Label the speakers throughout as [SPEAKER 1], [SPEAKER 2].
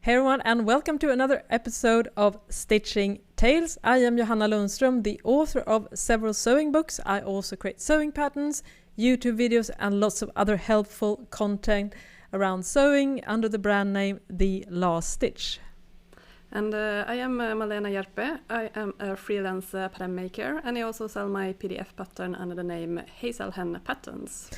[SPEAKER 1] Hey everyone, and welcome to another episode of Stitching Tales. I am Johanna Lundström, the author of several sewing books. I also create sewing patterns, YouTube videos, and lots of other helpful content around sewing under the brand name The Last Stitch.
[SPEAKER 2] And I am Malena Hjerpe. I am a freelance pattern maker, and I also sell my PDF pattern under the name Hazelhen Patterns.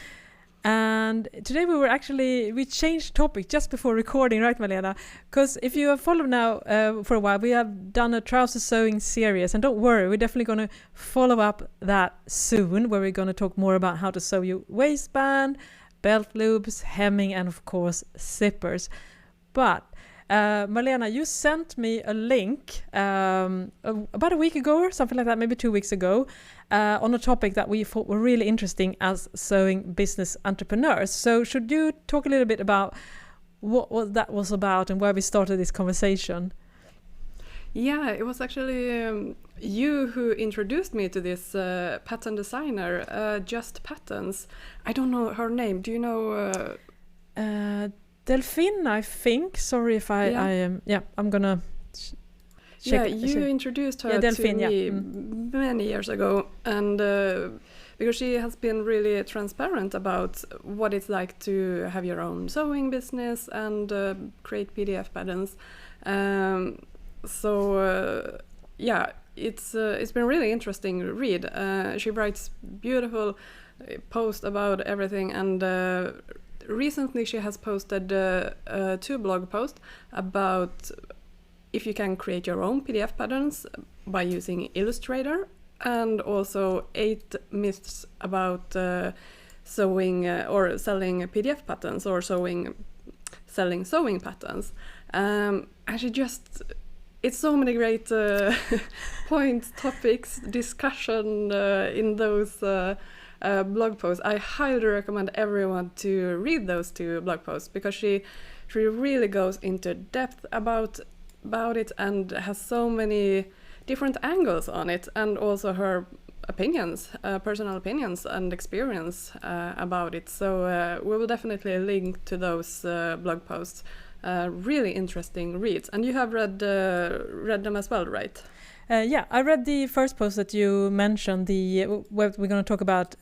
[SPEAKER 1] And today we changed topic just before recording, right, Malena? Because if you have followed now for a while, we have done a trouser sewing series, and don't worry, we're definitely going to follow up that soon, where we're going to talk more about how to sew your waistband, belt loops, hemming, and of course zippers. But Malena, you sent me a link about a week ago or something like that, maybe 2 weeks ago, on a topic that we thought were really interesting as sewing business entrepreneurs. So should you talk a little bit about what that was about and where we started this conversation?
[SPEAKER 2] Yeah, it was actually you who introduced me to this pattern designer, Just Patterns. I don't know her name. Do you know?
[SPEAKER 1] Delphine, I think. Sorry if I am. I'm gonna.
[SPEAKER 2] You introduced her
[SPEAKER 1] Delphine,
[SPEAKER 2] to me many years ago, and because she has been really transparent about what it's like to have your own sewing business and create PDF patterns. It's been really interesting to read. She writes beautiful posts about everything, and recently she has posted 2 blog posts about if you can create your own PDF patterns by using Illustrator, and also 8 myths about sewing or selling PDF patterns or selling sewing patterns. And it's so many great points, topics, discussion in those blog posts. I highly recommend everyone to read those 2 blog posts, because she really goes into depth about it and has so many different angles on it, and also her opinions, personal opinions and experience about it. So we will definitely link to those blog posts. Really interesting reads, and you have read them as well, right?
[SPEAKER 1] I read the first post that you mentioned, where we're going to talk about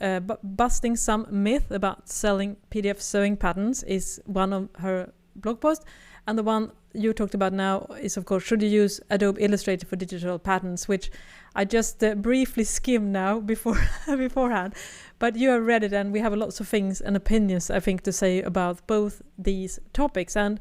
[SPEAKER 1] busting some myth about selling PDF sewing patterns is one of her blog posts. And the one you talked about now is, of course, should you use Adobe Illustrator for digital patterns, which I just briefly skimmed now beforehand. But you have read it, and we have lots of things and opinions, I think, to say about both these topics. And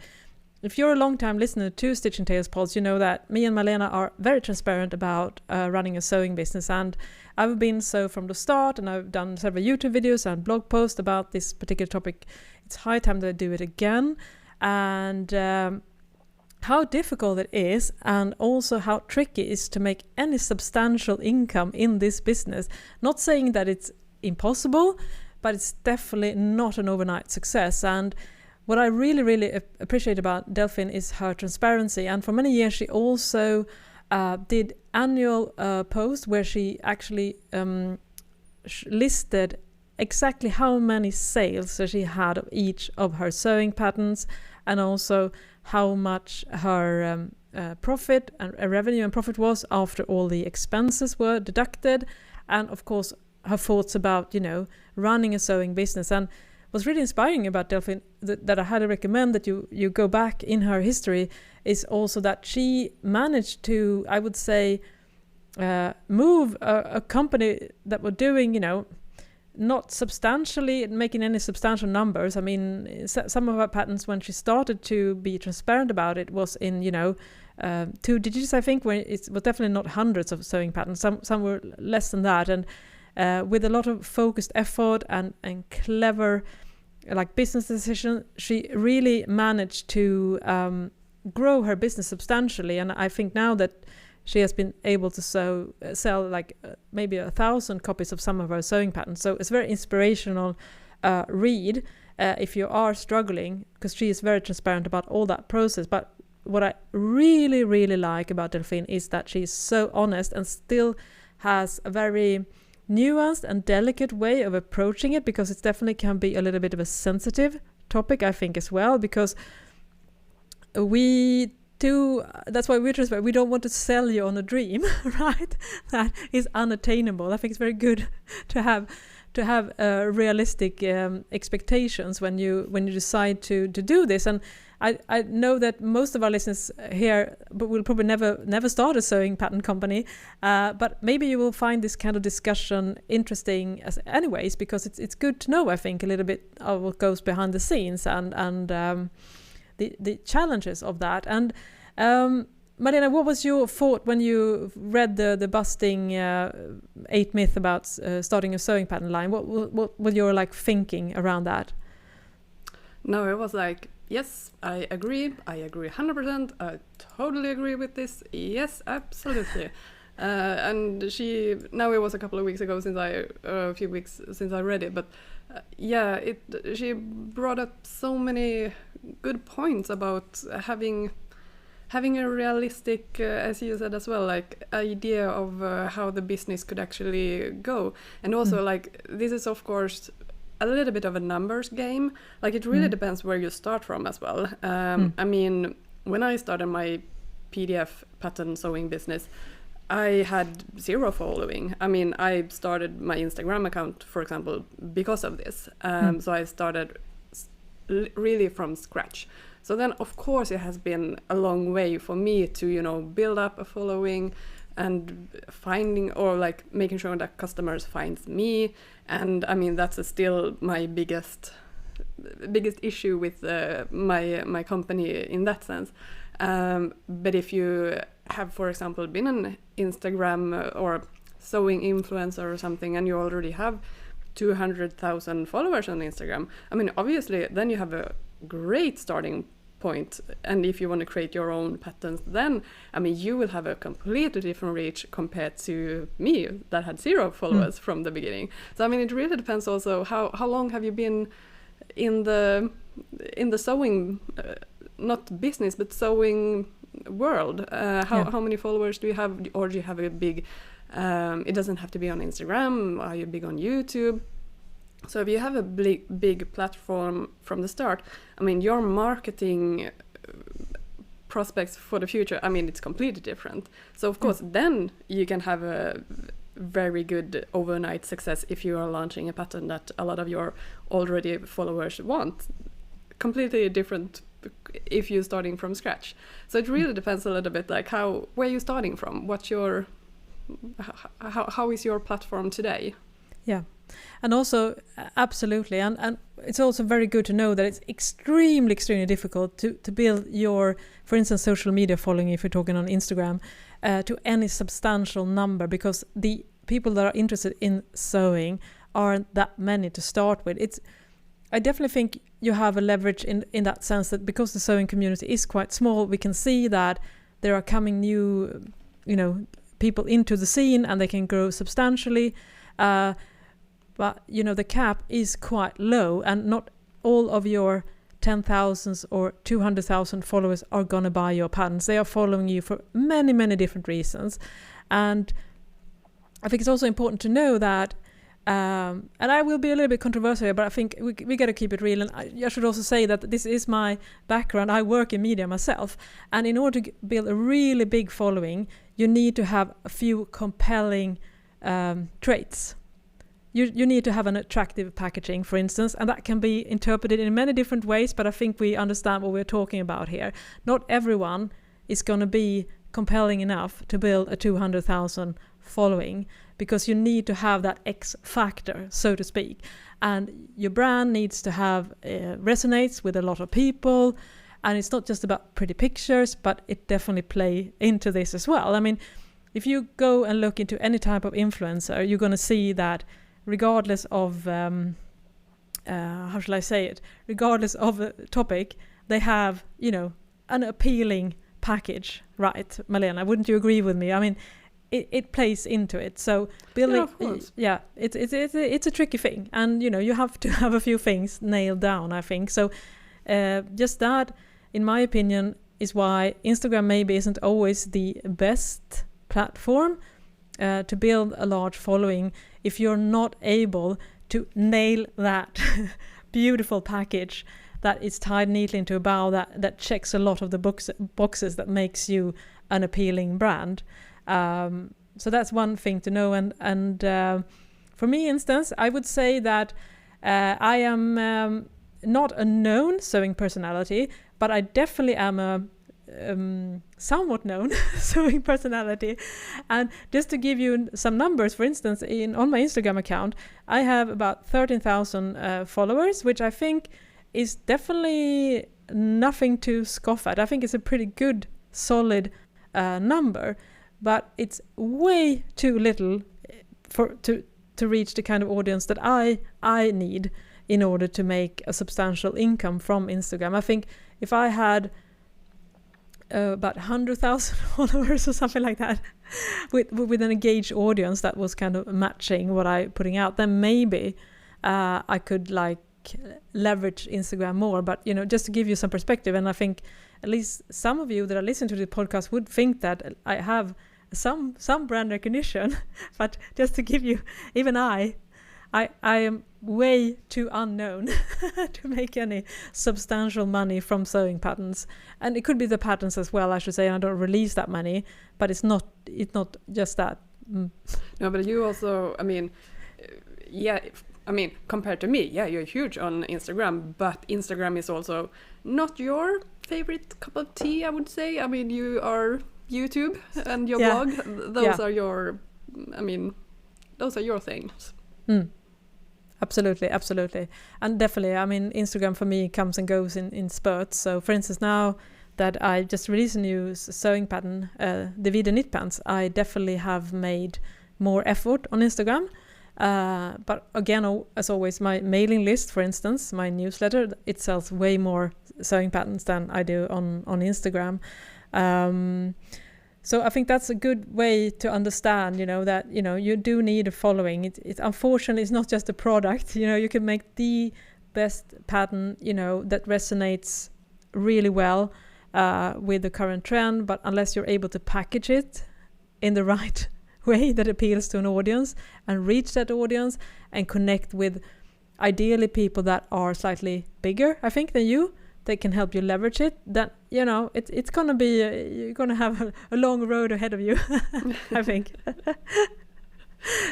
[SPEAKER 1] if you're a long-time listener to Stitching Tales pods, you know that me and Malena are very transparent about running a sewing business. And I've been so from the start, and I've done several YouTube videos and blog posts about this particular topic. It's high time that I do it again. And how difficult it is, and also how tricky it is to make any substantial income in this business. Not saying that it's impossible, but it's definitely not an overnight success. And what I really, really appreciate about Delphine is her transparency. And for many years, she also did annual posts where she actually listed exactly how many sales that she had of each of her sewing patterns, and also how much her profit and revenue and profit was after all the expenses were deducted, and of course her thoughts about running a sewing business. And what's really inspiring about Delphine, that I highly recommend that you go back in her history, is also that she managed to, I would say, move a company that were doing not substantially making any substantial numbers. I mean, some of her patterns, when she started to be transparent about it, was in 2 digits, I think, where it was definitely not hundreds of sewing patterns. Some were less than that, and with a lot of focused effort and clever business decision, she really managed to grow her business substantially. And I think now that she has been able to sell maybe 1,000 copies of some of her sewing patterns. So it's very inspirational read if you are struggling, because she is very transparent about all that process. But what I really, really like about Delphine is that she's so honest and still has a very nuanced and delicate way of approaching it, because it definitely can be a little bit of a sensitive topic, I think, as well, because that's why we transfer. We don't want to sell you on a dream, right? That is unattainable. I think it's very good to have realistic expectations when you decide to do this. And I know that most of our listeners here will probably never start a sewing pattern company, but maybe you will find this kind of discussion interesting as anyways, because it's good to know, I think, a little bit of what goes behind the scenes and the challenges of that. And Malena, what was your thought when you read the busting 8 myth about starting a sewing pattern line? What was your thinking around that?
[SPEAKER 2] No, it was like, yes, I agree 100%. I totally agree with this. Yes, absolutely. And now it was a few weeks since I read it, but she brought up so many good points about having a realistic, as you said as well, idea of how the business could actually go. And also this is of course a little bit of a numbers game. It really depends where you start from as well. I mean, when I started my PDF pattern sewing business, I had 0 following. I mean, I started my Instagram account, for example, because of this. So I started really from scratch. So then, of course, it has been a long way for me to, build up a following and finding or making sure that customers finds me. And I mean, that's still my biggest issue with my company in that sense. But if you have, for example, been an Instagram or sewing influencer or something, and you already have 200,000 followers on Instagram, I mean, obviously, then you have a great starting point. And if you want to create your own patterns, then I mean, you will have a completely different reach compared to me that had 0 followers from the beginning. So I mean, it really depends also how long have you been in the sewing, not business, but sewing world. How many followers do you have, or do you have a big? It doesn't have to be on Instagram. Are you big on YouTube? So if you have a big platform from the start, I mean, your marketing prospects for the future, I mean, it's completely different. So of course, then you can have a very good overnight success if you are launching a pattern that a lot of your already followers want. Completely different if you're starting from scratch. So it really depends a little bit where you're starting from. How is your platform today?
[SPEAKER 1] Yeah. And also, absolutely, and it's also very good to know that it's extremely difficult to build your, for instance, social media following, if you're talking on Instagram, to any substantial number, because the people that are interested in sewing aren't that many to start with. I definitely think you have a leverage in that sense that because the sewing community is quite small, we can see that there are coming new, people into the scene and they can grow substantially. But, the cap is quite low, and not all of your 10,000 or 200,000 followers are going to buy your patterns. They are following you for many, many different reasons. And I think it's also important to know that, and I will be a little bit controversial here, but I think we got to keep it real. And I should also say that this is my background. I work in media myself. And in order to build a really big following, you need to have a few compelling traits. You need to have an attractive packaging, for instance, and that can be interpreted in many different ways, but I think we understand what we're talking about here. Not everyone is going to be compelling enough to build a 200,000 following, because you need to have that X factor, so to speak. And your brand needs to have resonates with a lot of people, and it's not just about pretty pictures, but it definitely play into this as well. I mean, if you go and look into any type of influencer, you're going to see that regardless of, regardless of the topic, they have, an appealing package, right, Malena? Wouldn't you agree with me? I mean, it plays into it. So building, it's a tricky thing, and you have to have a few things nailed down, I think. So just that, in my opinion, is why Instagram maybe isn't always the best platform to build a large following if you're not able to nail that beautiful package that is tied neatly into a bow that checks a lot of the boxes that makes you an appealing brand. So that's one thing to know. And for me, instance, I would say that I am not a known sewing personality, but I definitely am a somewhat known sewing personality. And just to give you some numbers, for instance, on my Instagram account, I have about 13,000 followers, which I think is definitely nothing to scoff at. I think it's a pretty good, solid number, but it's way too little to reach the kind of audience that I need in order to make a substantial income from Instagram. I think if I had about 100,000 followers or something like that, with an engaged audience that was kind of matching what I'm putting out, then maybe I could leverage Instagram more. But just to give you some perspective, and I think at least some of you that are listening to the podcast would think that I have some brand recognition, but just to give you, even I am way too unknown to make any substantial money from sewing patterns. And it could be the patterns as well, I should say. I don't release that many, but it's not just that.
[SPEAKER 2] No, but you also, compared to me, you're huge on Instagram, but Instagram is also not your favorite cup of tea, I would say. I mean, you are YouTube and your blog. Those are your, those are your things.
[SPEAKER 1] Absolutely. And definitely, Instagram for me comes and goes in spurts. So for instance, now that I just released a new sewing pattern, the Vida knit pants, I definitely have made more effort on Instagram. But again, as always, my mailing list, for instance, my newsletter, it sells way more sewing patterns than I do on Instagram. So I think that's a good way to understand, that, you do need a following. It unfortunately is not just a product. You can make the best pattern, that resonates really well with the current trend, but unless you're able to package it in the right way that appeals to an audience and reach that audience and connect with ideally people that are slightly bigger, I think, than you, they can help you leverage it, that it's gonna be you're gonna have a long road ahead of you. I think.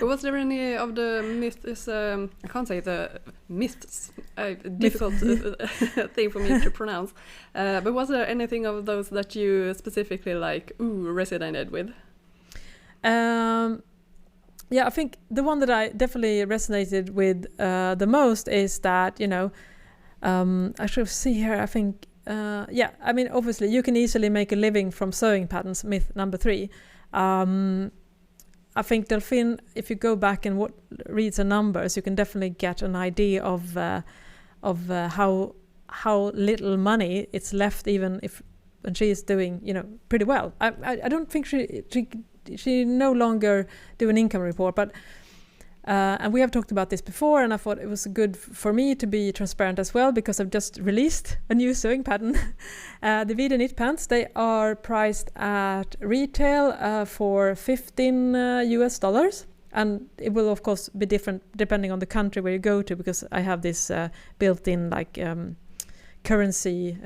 [SPEAKER 2] Was there any of the myths, I can't say the myths, difficult thing for me to pronounce, but was there anything of those that you specifically resonated with? I think the one that I definitely resonated with the most is that, I should see here, I think, obviously you can easily make a living from sewing patterns, myth number 3. I think Delphine, if you go back and read the numbers, you can definitely get an idea of how little money it's left, even when she is doing, pretty well. I don't think she no longer do an income report, but and we have talked about this before, and I thought it was good for me to be transparent as well, because I've just released a new sewing pattern. The Vida knit pants, they are priced at retail for $15 and it will of course be different depending on the country where you go to, because I have this built-in currency.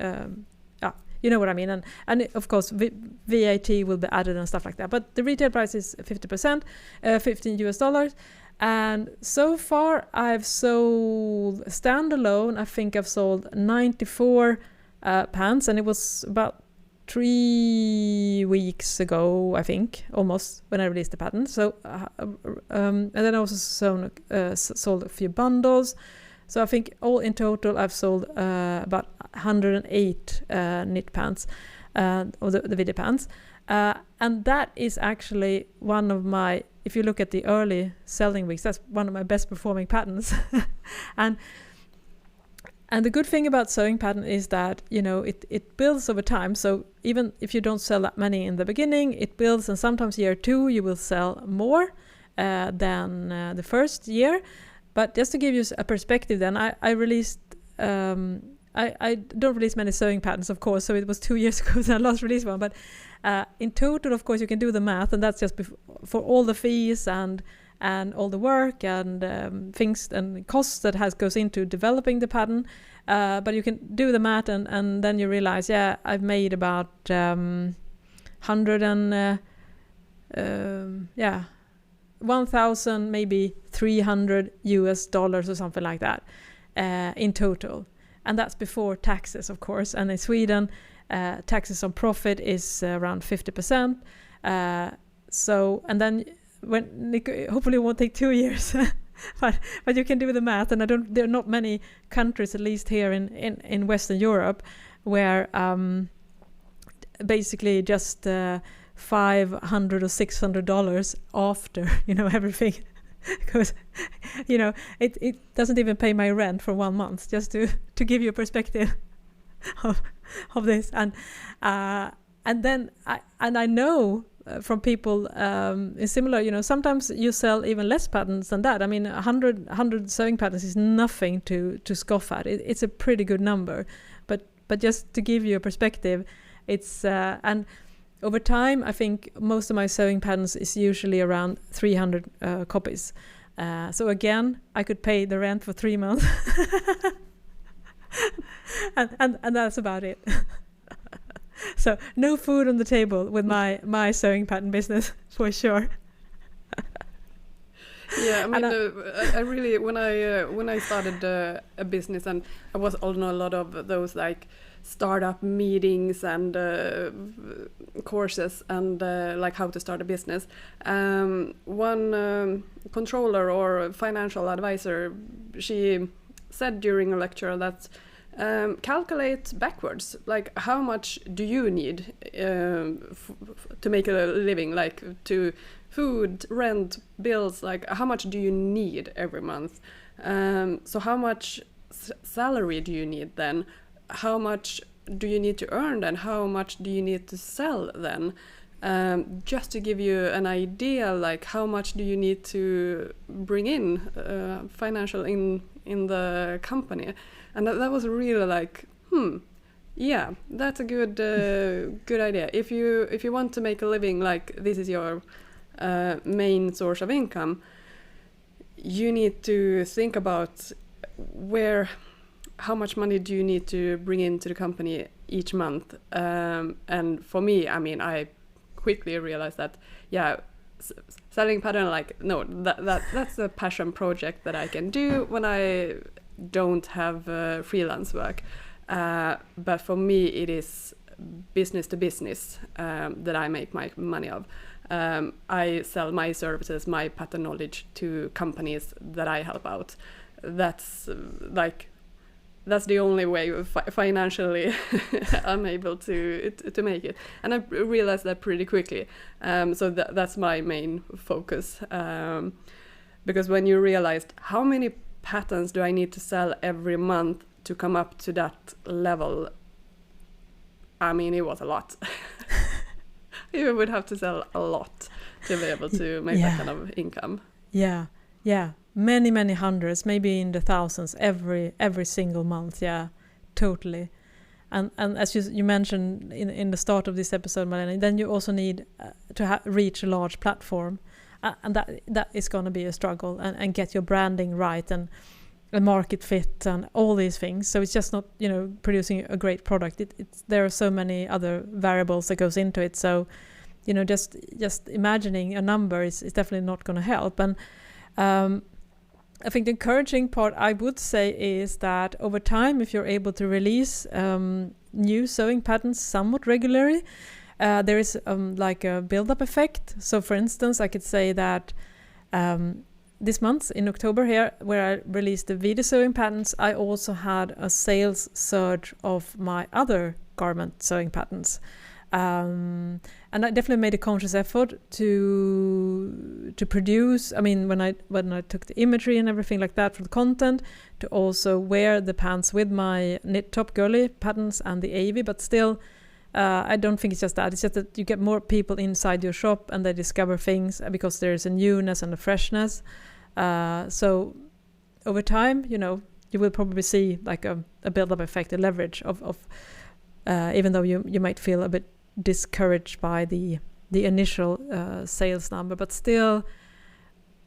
[SPEAKER 2] You know what I mean, and of course VAT will be added and stuff like that. But the retail price is 50%, $15. And so far I've sold standalone, I think I've sold 94 pants, and it was about 3 weeks ago, I think, almost, when I released the pattern. So and then I also sold a few bundles. So I think all in total I've sold about 108 knit pants, or the Vida pants. And that is actually one of my, if you look at the early selling weeks, that's one of my best performing patterns. and the good thing about sewing pattern is that, it builds over time. So even if you don't sell that many in the beginning, it builds, and sometimes year 2 you will sell more than the first year. But just to give you a perspective, then I released, I don't release many sewing patterns, of course, so it was 2 years ago that I last released one. But in total, of course, you can do the math, and that's just for all the fees and
[SPEAKER 1] and all the work and things and costs that goes into developing the pattern. But you can do the math, and then you realize, I've made about 1,000, maybe $300 or something like that in total. And that's before taxes, of course. And in Sweden, taxes on profit is around 50%. So, and then hopefully it won't take 2 years, but you can do the math. And there are not many countries, at least here in Western Europe, where basically just $500 or $600 after, everything. Because, it doesn't even pay my rent for 1 month, just to give you a perspective of this. And then I know from people in similar, sometimes you sell even less patterns than that. I mean, 100 sewing patterns is nothing to scoff at. It's a pretty good number, but just to give you a perspective, it's and over time, I think most of my sewing patterns is usually around 300 copies. So again, I could pay the rent for 3 months, and that's about it. So no food on the table with my sewing pattern business for sure.
[SPEAKER 2] Yeah, I mean, I really when I started a business, and I was on a lot of those like startup meetings and courses and like how to start a business. One controller or financial advisor, she said during a lecture that calculate backwards, like how much do you need to make a living, like to food, rent, bills, like how much do you need every month? So how much salary do you need then? How much do you need to earn and how much do you need to sell then? Just to give you an idea, like how much do you need to bring in financial in the company? And that was really like, yeah, that's a good good idea. If you want to make a living, like this is your main source of income, you need to think about how much money do you need to bring into the company each month. And for me, I mean, I quickly realized that, selling pattern, like, no, that's a passion project that I can do when I don't have freelance work. But for me, it is business to business that I make my money of. I sell my services, my pattern knowledge to companies that I help out. That's the only way financially I'm able to make it, and I realized that pretty quickly. So that's my main focus, because when you realized how many patterns do I need to sell every month to come up to that level, I mean, it was a lot. You would have to sell a lot to be able to make that kind of income. Yeah. Many hundreds, maybe in the thousands every single month. Yeah, totally. And as you mentioned in the start of this episode, Malena, then you also need to reach a large platform, and that is going to be a struggle, and get your branding right and a market fit and all these things. So it's just not producing a great product. There are so many other variables that goes into it. So just imagining a number is definitely not going to help. And I think the encouraging part, I would say, is that over time, if you're able to release new sewing patterns somewhat regularly, there is like a build-up effect. So for instance, I could say that this month in October here, where I released the video sewing patterns, I also had a sales surge of my other garment sewing patterns. And I definitely made a conscious effort to produce. I mean, when I took the imagery and everything like that for the content, to also wear the pants with my knit top girly patterns and the AV. But still, I don't think it's just that. It's just that you get more people inside your shop and they discover things because there's a newness and a freshness. So over time, you will probably see like a build-up effect, a leverage of even though you might feel a bit discouraged by the initial sales number, but still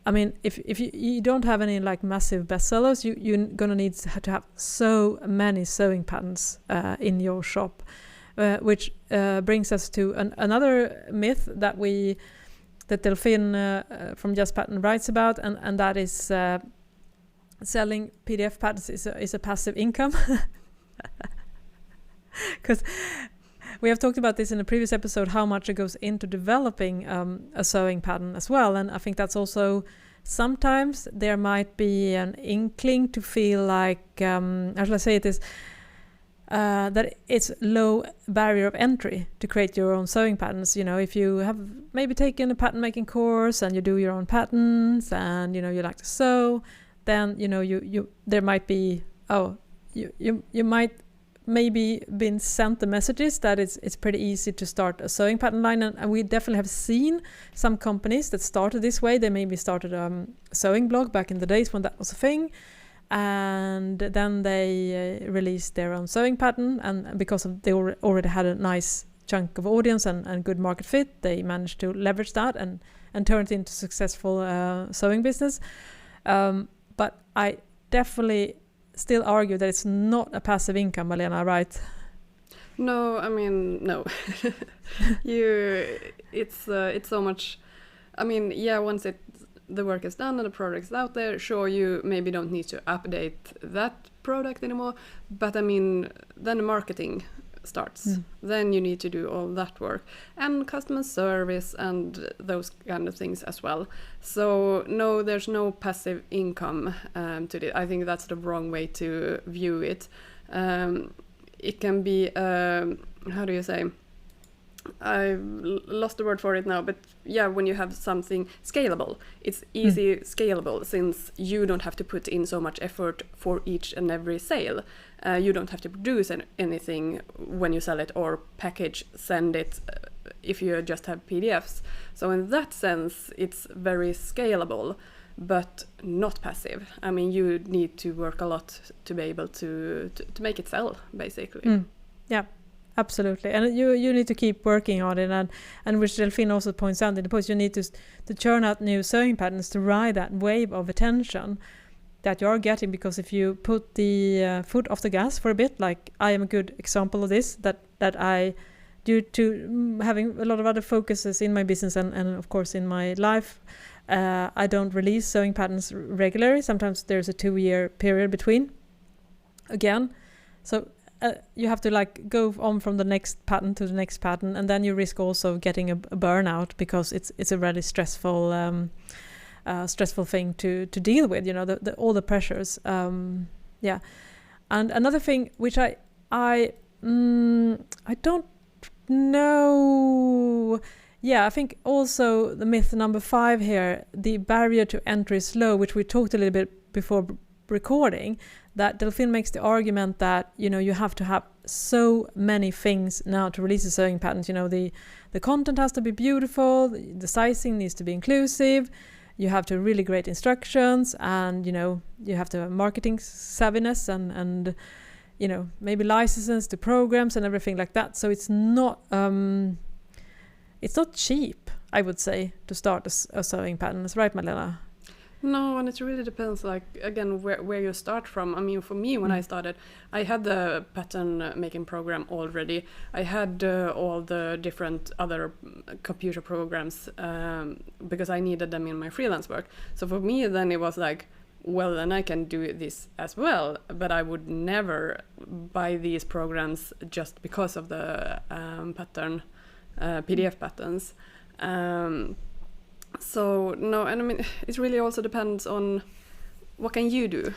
[SPEAKER 1] I mean, if you don't have any like massive bestsellers, you're gonna need to have so many sewing patterns in your shop, which brings us to another myth that Delphine from Just Pattern writes about, and that is selling PDF patterns is a passive income. Because we have talked about this in a previous episode, how much it goes into developing a sewing pattern as well. And I think that's also, sometimes there might be an inkling to feel like, how shall I say it is, that it's low barrier of entry to create your own sewing patterns. You know, if you have maybe taken a pattern making course and you do your own patterns and, you know, you like to sew, then, you know, there might be, you might maybe been sent the messages that it's pretty easy to start a sewing pattern line, and we definitely have seen some companies that started this way. They maybe started a sewing blog back in the days when that was a thing, and then they released their own sewing pattern, and because they already had a nice chunk of audience and good market fit, they managed to leverage that and turn it into successful sewing business. But I definitely still argue that it's not a passive income, Malena, right?
[SPEAKER 2] No, I mean, no. It's so much. I mean, yeah, once the work is done and the product is out there, sure, you maybe don't need to update that product anymore. But I mean, then marketing starts. Then you need to do all that work and customer service and those kind of things as well. So no, there's no passive income to it. I think that's the wrong way to view it. It can be how do you say, I've lost the word for it now, but yeah, when you have something scalable, it's easy scalable, since you don't have to put in so much effort for each and every sale. You don't have to produce anything when you sell it, or package, send it, if you just have PDFs. So in that sense, it's very scalable, but not passive. I mean, you need to work a lot to be able to make it sell, basically.
[SPEAKER 1] Yeah. Absolutely, and you need to keep working on it, and which Delphine also points out in the post, you need to churn out new sewing patterns to ride that wave of attention that you are getting. Because if you put the foot off the gas for a bit, like I am a good example of this, that I, due to having a lot of other focuses in my business and of course in my life, I don't release sewing patterns regularly. Sometimes there's a 2-year period between again, so you have to like go on from the next pattern to the next pattern, and then you risk also getting a burnout, because it's a really stressful thing to deal with, you know, all the pressures. Yeah, and another thing which I don't know. Yeah, I think also the myth number 5 here, the barrier to entry is low, which we talked a little bit before recording, that Delphine makes the argument that, you know, you have to have so many things now to release the sewing patterns. You know, the content has to be beautiful, the sizing needs to be inclusive, you have to really great instructions, and, you know, you have to have marketing savviness and you know, maybe licenses to programs and everything like that. So it's not cheap, I would say, to start a sewing pattern. That's right, Malena?
[SPEAKER 2] No, and it really depends, like, again, where you start from. I mean, for me, when I started, I had the pattern making program already. I had all the different other computer programs because I needed them in my freelance work. So for me, then it was like, well, then I can do this as well. But I would never buy these programs just because of the PDF patterns. So no, and I mean, it really also depends on what can you do,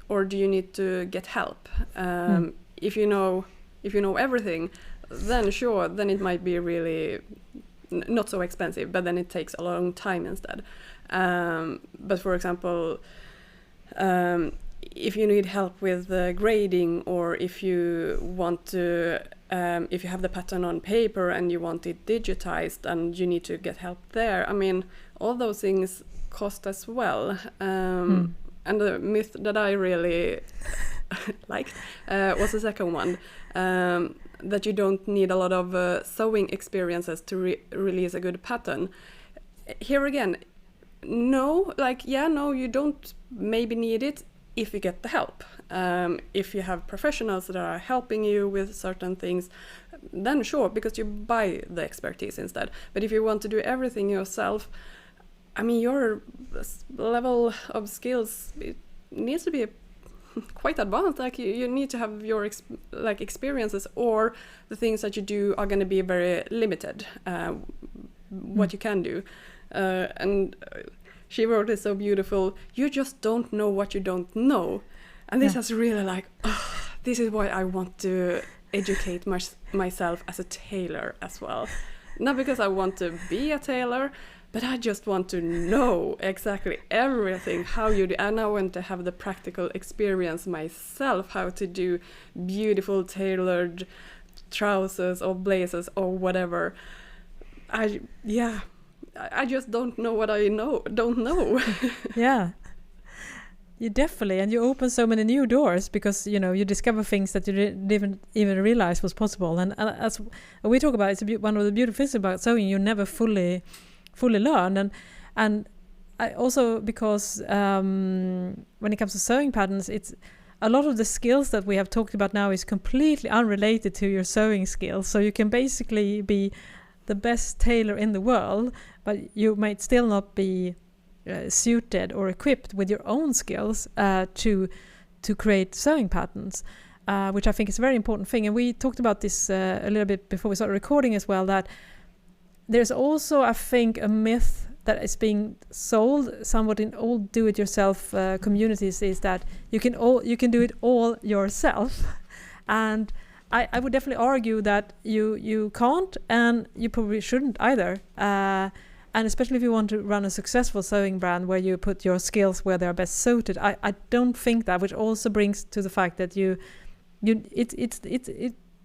[SPEAKER 2] or do you need to get help? If you know everything, then sure, then it might be really not so expensive, but then it takes a long time instead. But for example, if you need help with grading, or if you want to, if you have the pattern on paper and you want it digitized and you need to get help there, I mean, all those things cost as well. And the myth that I really liked was the second one, that you don't need a lot of sewing experiences to release a good pattern. Here again, no, like, yeah, no, you don't maybe need it if you get the help. If you have professionals that are helping you with certain things, then sure, because you buy the expertise instead. But if you want to do everything yourself, I mean, your level of skills, it needs to be quite advanced. Like, you need to have your experiences, or the things that you do are going to be very limited, what you can do. And she wrote it so beautiful. You just don't know what you don't know. And this is really like, this is why I want to educate myself as a tailor as well. Not because I want to be a tailor, but I just want to know exactly everything, how you do. And I want to have the practical experience myself, how to do beautiful tailored trousers or blazers or whatever. I just don't know what I don't know.
[SPEAKER 1] Yeah. You definitely, and you open so many new doors because, you know, you discover things that you didn't even realize was possible. And as we talk about, it's one of the beautiful things about sewing, you never fully learn. And I also, because when it comes to sewing patterns, it's a lot of the skills that we have talked about now is completely unrelated to your sewing skills. So you can basically be the best tailor in the world, but you might still not be suited or equipped with your own skills to create sewing patterns, which I think is a very important thing. And we talked about this a little bit before we started recording as well, that there's also, I think, a myth that is being sold somewhat in old do-it-yourself communities, is that you can do it all yourself. And I would definitely argue that you can't, and you probably shouldn't either. And especially if you want to run a successful sewing brand where you put your skills where they're best suited, I don't think that, which also brings to the fact that it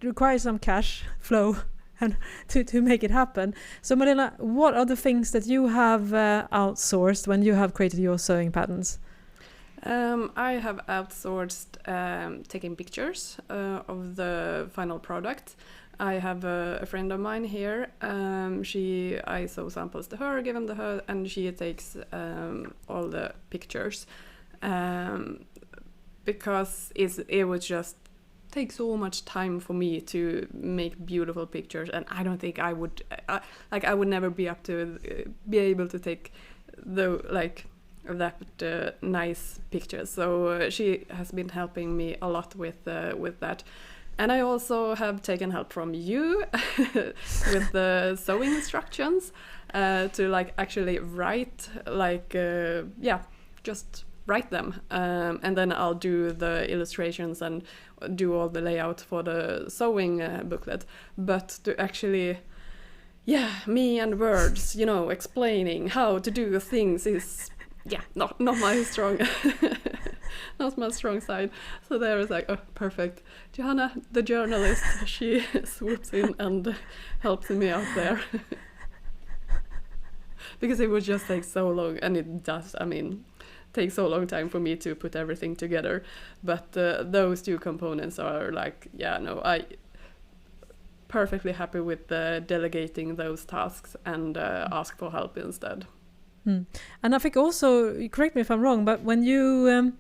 [SPEAKER 1] requires some cash flow and to make it happen. So Malena, what are the things that you have outsourced when you have created your sewing patterns?
[SPEAKER 2] I have outsourced taking pictures of the final product. I have a friend of mine here. I sew samples to her, give them to her, and she takes all the pictures because it would just take so much time for me to make beautiful pictures, and I don't think I would I would never be able to take that nice pictures. So she has been helping me a lot with that. And I also have taken help from you with the sewing instructions to actually write just write them, and then I'll do the illustrations and do all the layout for the sewing booklet. But to actually me and words, explaining how to do things is not my strong not my strong side. So there is perfect. Johanna, the journalist, she swoops in and helps me out there. Because it would just take so long, and it does, take so long time for me to put everything together. But those two components are I perfectly happy with delegating those tasks and ask for help instead.
[SPEAKER 1] And I think also, correct me if I'm wrong, but when you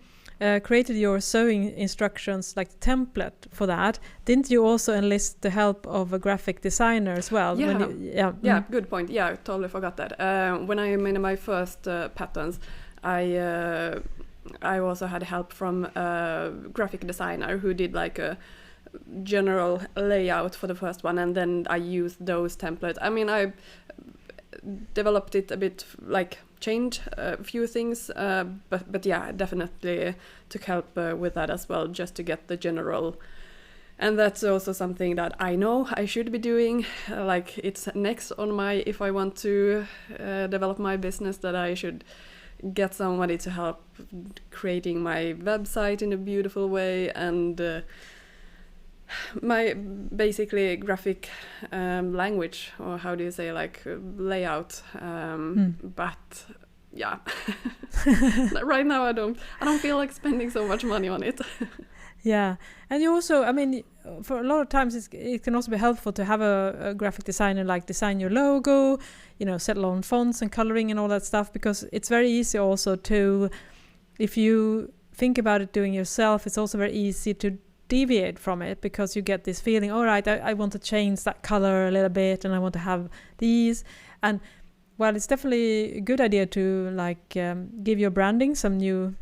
[SPEAKER 1] created your sewing instructions, like the template for that, didn't you also enlist the help of a graphic designer as well?
[SPEAKER 2] Good point. Yeah, totally forgot that. When I made my first patterns, I also had help from a graphic designer who did a general layout for the first one, and then I used those templates. I developed it a bit, changed a few things, but yeah, definitely took help with that as well, just to get the general. And that's also something that I know I should be doing. It's next on my, if I want to develop my business, that I should get somebody to help creating my website in a beautiful way, and my basically graphic language, or how do you say, layout, but yeah. Right now I don't feel like spending so much money on it.
[SPEAKER 1] Yeah, and you also, I mean, for a lot of times it can also be helpful to have a graphic designer like design your logo, settle on fonts and coloring and all that stuff, because it's very easy also to, if you think about it doing yourself, it's also very easy to deviate from it, because you get this feeling, all right, I want to change that color a little bit and I want to have these. And well, it's definitely a good idea to give your branding some new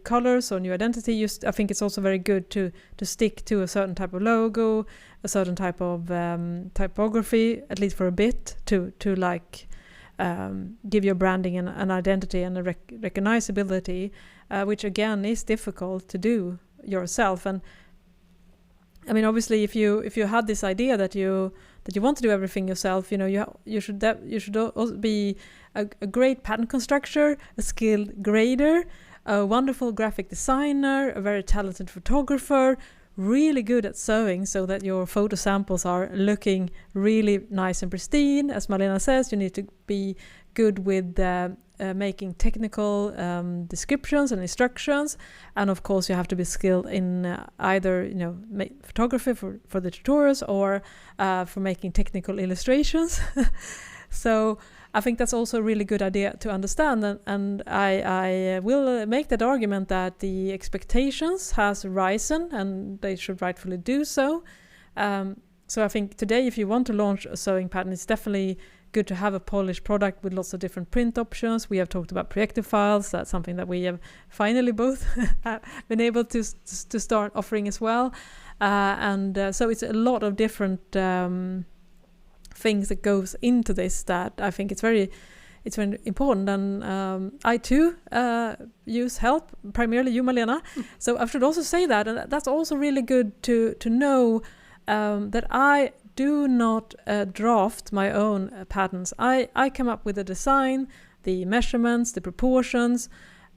[SPEAKER 1] colors or new identity. I think it's also very good to stick to a certain type of logo, a certain type of typography, at least for a bit, to give your branding an identity and a recognizability, which again is difficult to do yourself. And I mean, obviously, if you had this idea that you want to do everything yourself, you should also be a great pattern constructor, a skilled grader, a wonderful graphic designer, a very talented photographer, really good at sewing so that your photo samples are looking really nice and pristine. As Malena says, you need to be good with making technical descriptions and instructions, and of course you have to be skilled in either photography for the tutorials or for making technical illustrations. So I think that's also a really good idea to understand, and I will make that argument that the expectations has risen, and they should rightfully do so. So I think today, if you want to launch a sewing pattern, it's definitely good to have a polished product with lots of different print options. We have talked about projective files. That's something that we have finally both been able to start offering as well. So it's a lot of different things that goes into this that I think it's very important. And I too use help, primarily you, Malena. So I should also say that, and that's also really good to know that I do not draft my own patterns. I come up with a design, the measurements, the proportions,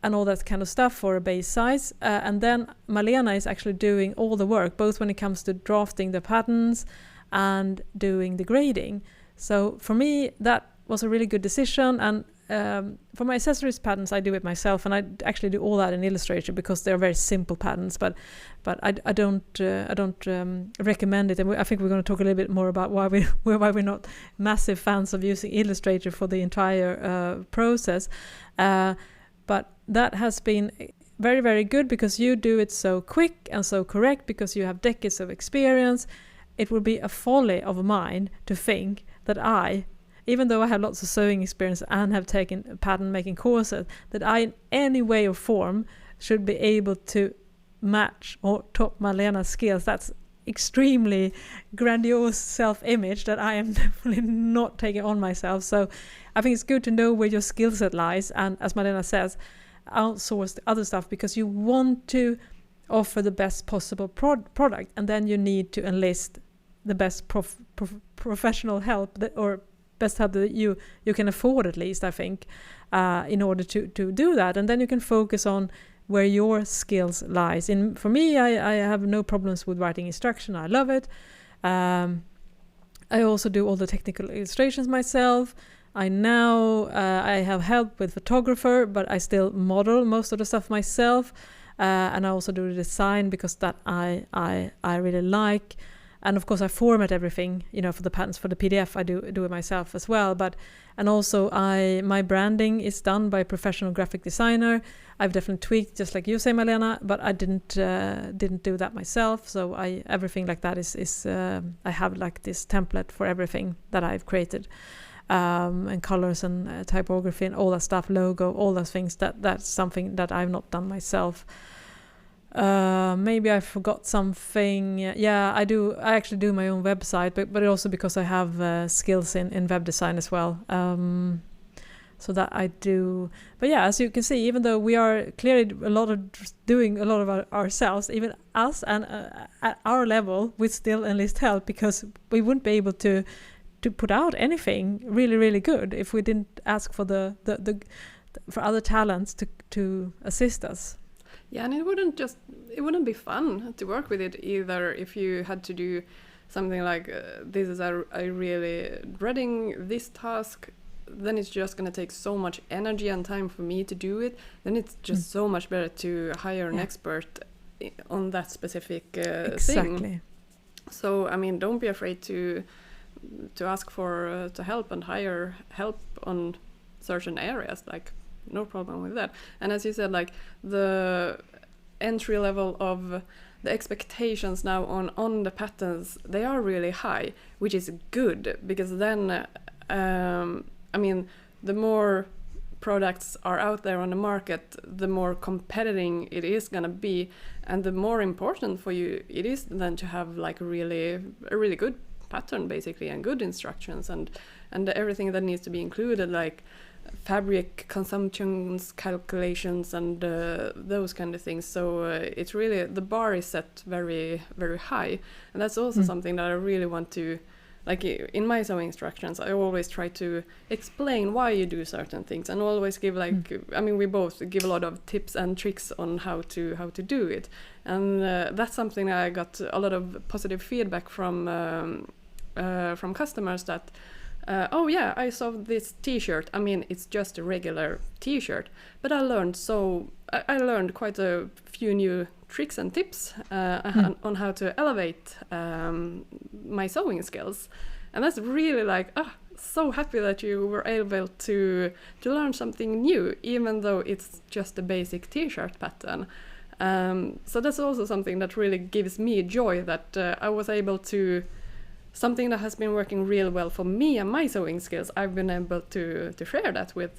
[SPEAKER 1] and all that kind of stuff for a base size. And then Malena is actually doing all the work, both when it comes to drafting the patterns and doing the grading. So for me, that was a really good decision. And for my accessories patterns, I do it myself, and I actually do all that in Illustrator because they're very simple patterns. But I don't recommend it. And I think we're going to talk a little bit more about why we're not massive fans of using Illustrator for the entire process. But that has been very, very good because you do it so quick and so correct because you have decades of experience. It would be a folly of mine to think that even though I have lots of sewing experience and have taken pattern making courses, that I in any way or form should be able to match or top Malena's skills. That's extremely grandiose self-image that I am definitely not taking on myself. So I think it's good to know where your skill set lies, and as Malena says, outsource the other stuff because you want to offer the best possible product, and then you need to enlist the best professional help or best help that you can afford, at least I think, in order to do that. And then you can focus on where your skills lies. For me, I have no problems with writing instruction. I love it. I also do all the technical illustrations myself. I have help with photographer, but I still model most of the stuff myself. And I also do the design because that I really like. And of course I format everything, for the patterns for the PDF. I do it myself as well. And also my branding is done by a professional graphic designer. I've definitely tweaked, just like you say, Malena, but I didn't do that myself. So everything like that is I have like this template for everything that I've created, and colors and typography and all that stuff, logo, all those things. That's something that I've not done myself. Maybe I forgot something. Yeah, I do. I actually do my own website, but also because I have skills in web design as well. So that I do. But yeah, as you can see, even though we are clearly doing a lot of ourselves, even us, and at our level, we still enlist help because we wouldn't be able to put out anything really, really good if we didn't ask for for other talents to assist us.
[SPEAKER 2] Yeah, and it wouldn't be fun to work with it either if you had to do something like this is I really dreading this task, then it's just going to take so much energy and time for me to do it. Then it's just so much better to hire an expert on that specific
[SPEAKER 1] exactly.
[SPEAKER 2] thing. So I mean, don't be afraid to ask for to help and hire help on certain areas. Like, no problem with that. And as you said, like the entry level of the expectations now on the patterns, they are really high, which is good, because then I mean, the more products are out there on the market, the more competitive it is going to be, and the more important for you it is then to have like a really good pattern basically, and good instructions, and everything that needs to be included, like fabric consumptions calculations and those kind of things. So it's really, the bar is set very, very high, and that's also something that I really want to, like in my sewing instructions, I always try to explain why you do certain things, and always give like, I mean, we both give a lot of tips and tricks on how to do it, and that's something that I got a lot of positive feedback from customers that oh yeah, I saw this t-shirt. I mean, it's just a regular t-shirt, but I learned quite a few new tricks and tips on how to elevate my sewing skills, and that's really like, so happy that you were able to learn something new, even though it's just a basic t-shirt pattern. So that's also something that really gives me joy, that I was able to, something that has been working real well for me and my sewing skills, I've been able to share that with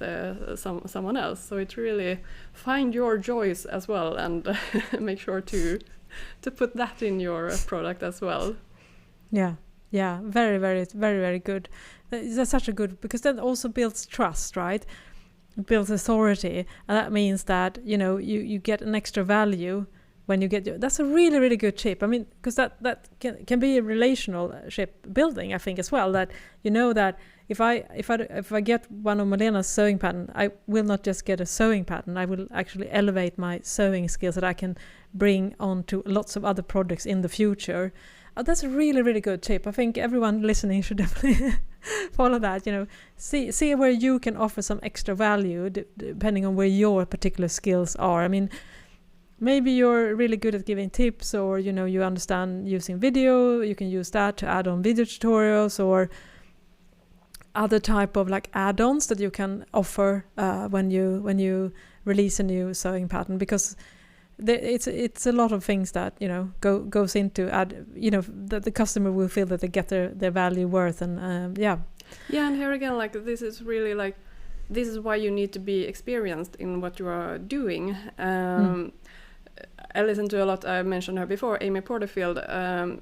[SPEAKER 2] someone else. So it's really, find your joys as well, and make sure to put that in your product as well.
[SPEAKER 1] Yeah, very, very, very, very good. That's such a good, because that also builds trust, right? It builds authority, and that means that, you know, you get an extra value when you get that's a really, really good tip. I mean, because that can be a relationship building, I think, as well, that you know that if I get one of Malena's sewing pattern, I will not just get a sewing pattern, I will actually elevate my sewing skills that I can bring on to lots of other projects in the future. That's a really, really good tip. I think everyone listening should definitely follow that, you know, see where you can offer some extra value depending on where your particular skills are. I mean, maybe you're really good at giving tips, or, you know, you understand using video, you can use that to add on video tutorials, or other type of like add-ons that you can offer when you release a new sewing pattern, because it's a lot of things that, you know, goes into add, you know, that the customer will feel that they get their value worth, and yeah, and
[SPEAKER 2] here again, like, this is really like, this is why you need to be experienced in what you are doing. I listen to a lot, I mentioned her before, Amy Porterfield.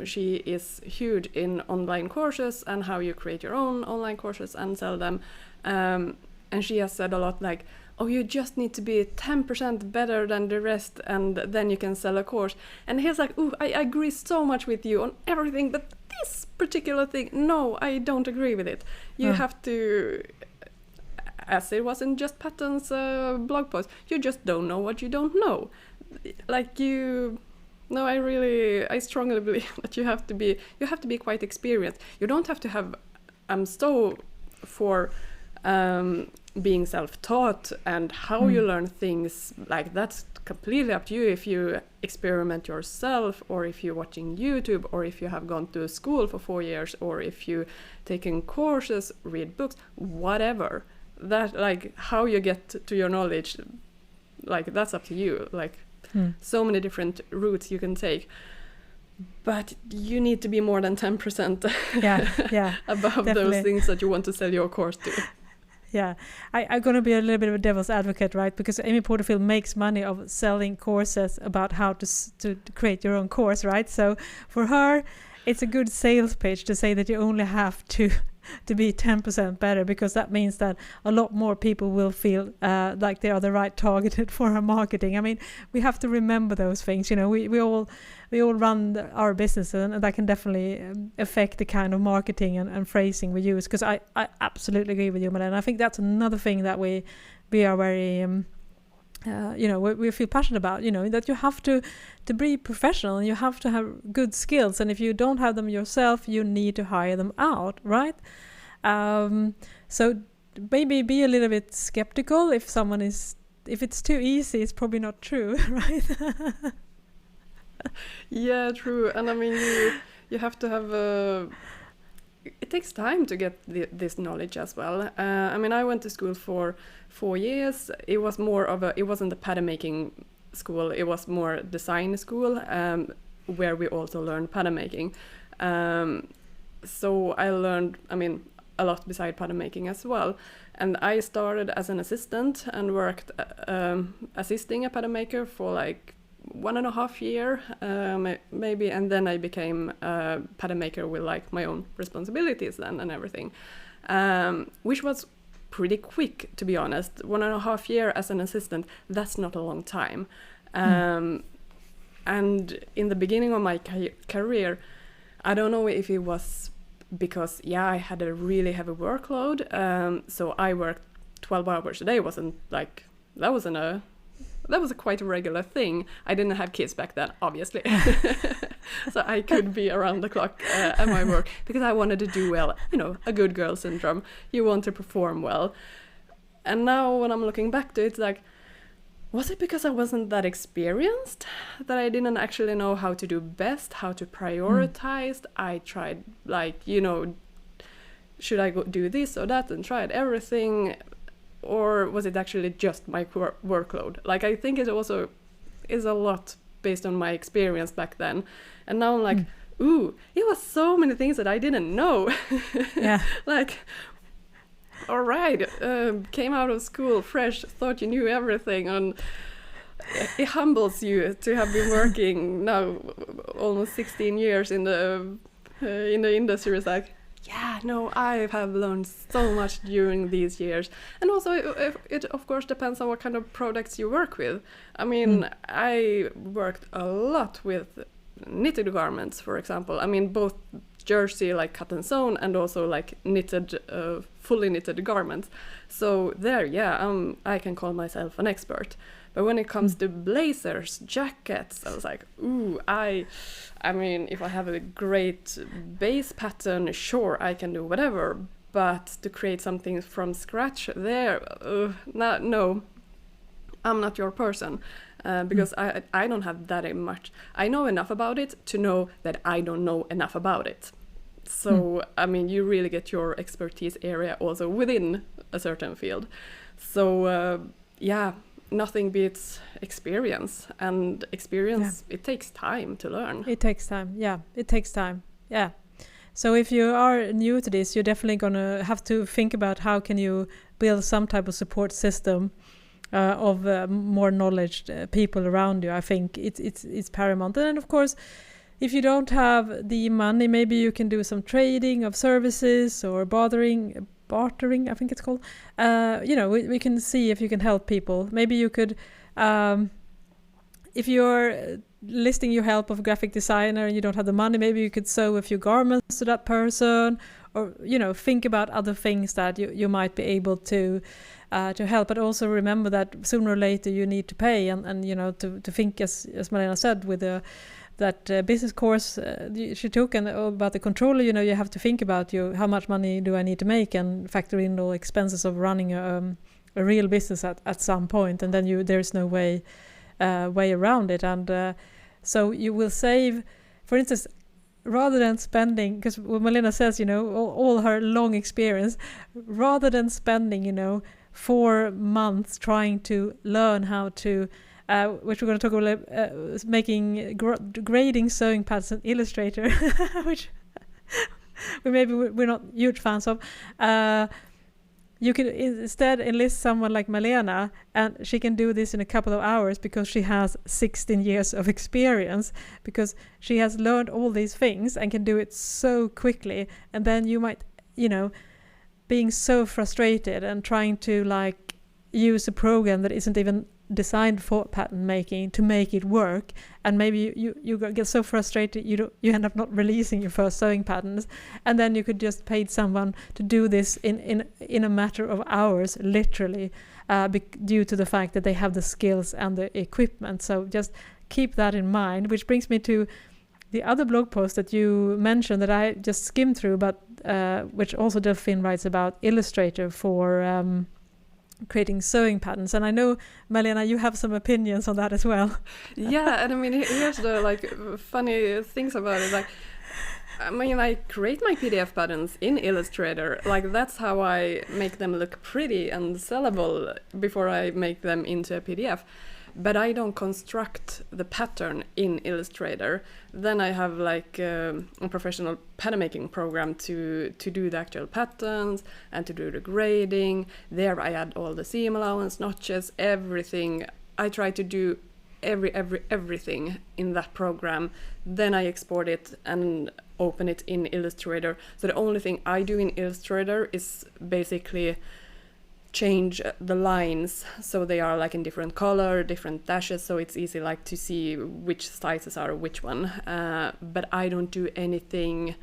[SPEAKER 2] She is huge in online courses and how you create your own online courses and sell them. And she has said a lot like, oh, you just need to be 10% better than the rest, and then you can sell a course. And he's like, ooh, I agree so much with you on everything, but this particular thing, no, I don't agree with it. You have to, as it was in Just Patterns blog post, you just don't know what you don't know. Like, I strongly believe that you have to be quite experienced. You don't have to have, I'm so for being self-taught and how you learn things, like, that's completely up to you. If you experiment yourself, or if you're watching YouTube, or if you have gone to school for 4 years, or if you taken courses, read books, whatever, that, like, how you get to your knowledge, like, that's up to you. Like, so many different routes you can take, but you need to be more than 10% above definitely those things that you want to sell your course to.
[SPEAKER 1] Yeah, I'm going to be a little bit of a devil's advocate, right? Because Amy Porterfield makes money of selling courses about how to create your own course, right? So for her, it's a good sales pitch to say that you only have to be 10% better, because that means that a lot more people will feel like they are the right targeted for her marketing. I mean, we have to remember those things. You know, we all run our businesses, and that can definitely affect the kind of marketing and phrasing we use. Because I absolutely agree with you, Malena. I think that's another thing that we are very you know, we feel passionate about, you know, that you have to be professional, and you have to have good skills, and if you don't have them yourself, you need to hire them out, right? So maybe be a little bit skeptical if it's too easy, it's probably not true, right?
[SPEAKER 2] Yeah, true. And I mean, you have to have it takes time to get this knowledge as well. I mean, I went to school for 4 years. It was it wasn't a pattern making school. It was more design school, where we also learned pattern making. So I learned, I mean, a lot beside pattern making as well. And I started as an assistant and worked assisting a pattern maker for like 1.5 years, maybe, and then I became a pattern maker with like my own responsibilities then and everything, which was pretty quick, to be honest. 1.5 years as an assistant, that's not a long time. And in the beginning of my career, I don't know if it was because, I had a really heavy workload, so I worked 12 hours a day. That was a quite a regular thing. I didn't have kids back then, obviously. So I could be around the clock at my work because I wanted to do well. You know, a good girl syndrome. You want to perform well. And now when I'm looking back to it, it's like, was it because I wasn't that experienced that I didn't actually know how to do best, how to prioritize? I tried, like, you know, should I do this or that, and tried everything? Or was it actually just my workload? Like, I think it also is a lot based on my experience back then. And now I'm like, ooh, it was so many things that I didn't know.
[SPEAKER 1] Yeah.
[SPEAKER 2] Like, all right, came out of school fresh, thought you knew everything, and it humbles you to have been working now almost 16 years in the industry. It's like, yeah, no, I have learned so much during these years. And also, it of course depends on what kind of products you work with. I mean, I worked a lot with knitted garments, for example. I mean, both jersey, like cut and sewn, and also like knitted, fully knitted garments. So there, I can call myself an expert. But when it comes to blazers, jackets, I was like, ooh, I mean, if I have a great base pattern, sure, I can do whatever. But to create something from scratch there, no, I'm not your person. Because I don't have that much. I know enough about it to know that I don't know enough about it. So, I mean, you really get your expertise area also within a certain field. So, nothing beats experience. And experience, it takes time to learn.
[SPEAKER 1] It takes time. Yeah, it takes time. Yeah. So if you are new to this, you're definitely going to have to think about how can you build some type of support system of more knowledge people around you. I think it's paramount. And then, of course, if you don't have the money, maybe you can do some trading of services or bartering, I think it's called. We can see if you can help people. Maybe you could, if you're listing your help of a graphic designer and you don't have the money, maybe you could sew a few garments to that person, or think about other things that you might be able to help. But also remember that sooner or later you need to pay, and to think, as Malena said, with that business course she took, and about the controller, you have to think about how much money do I need to make, and factor in all expenses of running a real business at some point, and then there's no way around it. And so you will save, for instance, rather than spending, because what Malena says, all her long experience, rather than spending 4 months trying to learn how to which we're going to talk about, making grading sewing patterns in Illustrator, which we're not huge fans of. You could instead enlist someone like Malena, and she can do this in a couple of hours because she has 16 years of experience, because she has learned all these things and can do it so quickly. And then you might, being so frustrated and trying to use a program that isn't even designed for pattern making to make it work, and maybe you get so frustrated you end up not releasing your first sewing patterns, and then you could just pay someone to do this in a matter of hours, literally, due to the fact that they have the skills and the equipment. So just keep that in mind, which brings me to the other blog post that you mentioned that I just skimmed through, but which also Delphine writes about Illustrator for creating sewing patterns. And I know, Malena, you have some opinions on that as well.
[SPEAKER 2] Yeah, and I mean, here's the like funny things about it. Like, I mean, I create my PDF patterns in Illustrator. Like, that's how I make them look pretty and sellable before I make them into a PDF. But I don't construct the pattern in Illustrator. Then I have like a professional pattern making program to do the actual patterns and to do the grading. There I add all the seam allowance, notches, everything. I try to do everything in that program. Then I export it and open it in Illustrator. So the only thing I do in Illustrator is basically change the lines so they are like in different color, different dashes, so it's easy like to see which sizes are which one. But I don't do anything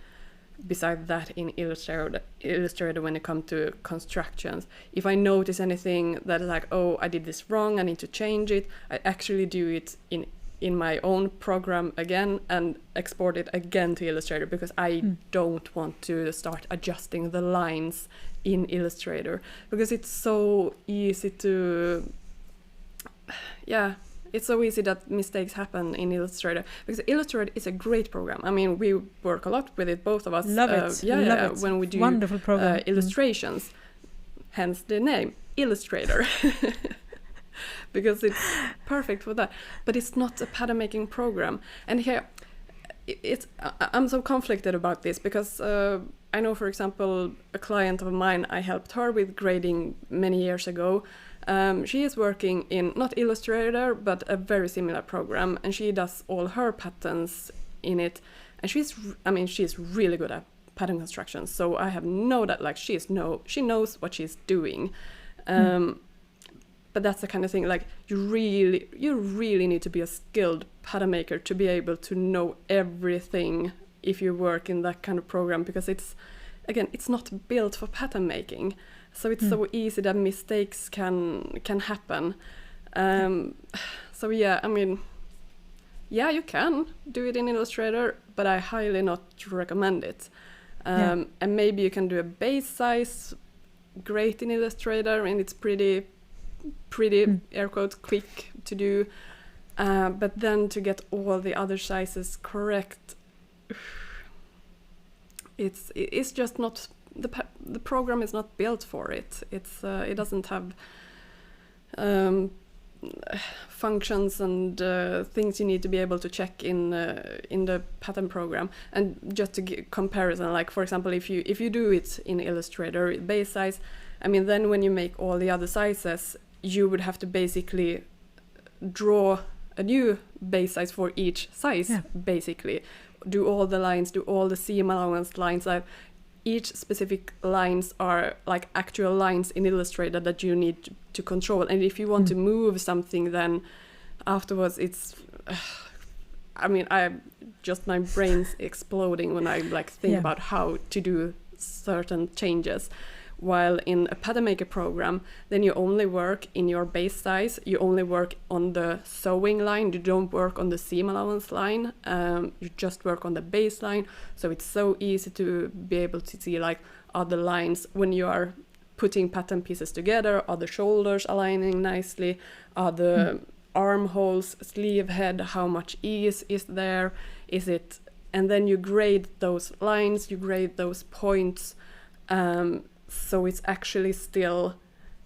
[SPEAKER 2] besides that in Illustrator when it comes to constructions. If I notice anything that is like, oh, I did this wrong, I need to change it, I actually do it in my own program again and export it again to Illustrator, because I don't want to start adjusting the lines in Illustrator, because it's so easy to, it's so easy that mistakes happen in Illustrator, because Illustrator is a great program. I mean, we work a lot with it, both of us.
[SPEAKER 1] Love it.
[SPEAKER 2] When we do
[SPEAKER 1] wonderful program.
[SPEAKER 2] Illustrations, hence the name Illustrator. Because it's perfect for that. But it's not a pattern making program. And here, I'm so conflicted about this, because I know, for example, a client of mine, I helped her with grading many years ago. She is working in, not Illustrator, but a very similar program, and she does all her patterns in it. And she's really good at pattern construction. So I have no doubt, like, she knows what she's doing. But that's the kind of thing, like, you really need to be a skilled pattern maker to be able to know everything if you work in that kind of program, because it's not built for pattern making. So it's so easy that mistakes can happen. So yeah, I mean, yeah, you can do it in Illustrator, but I highly not recommend it. And maybe you can do a base size great in Illustrator, and it's pretty air quotes quick to do, but then to get all the other sizes correct, it's just not, the program is not built for it. It doesn't have functions and things you need to be able to check in the pattern program. And just to give comparison, like, for example, if you do it in Illustrator base size, I mean, then when you make all the other sizes, you would have to basically draw a new base size for each size, basically. Do all the lines, do all the seam allowance lines. Like, each specific lines are like actual lines in Illustrator that you need to control. And if you want to move something, then afterwards it's... I mean, my brain's exploding when I like think about how to do certain changes. While in a pattern maker program, then you only work in your base size, you only work on the sewing line, you don't work on the seam allowance line, you just work on the baseline. So it's so easy to be able to see, like, are the lines, when you are putting pattern pieces together, are the shoulders aligning nicely, are the armholes, sleeve head, how much ease is there, is it, and then you grade those lines, you grade those points, so it's actually still,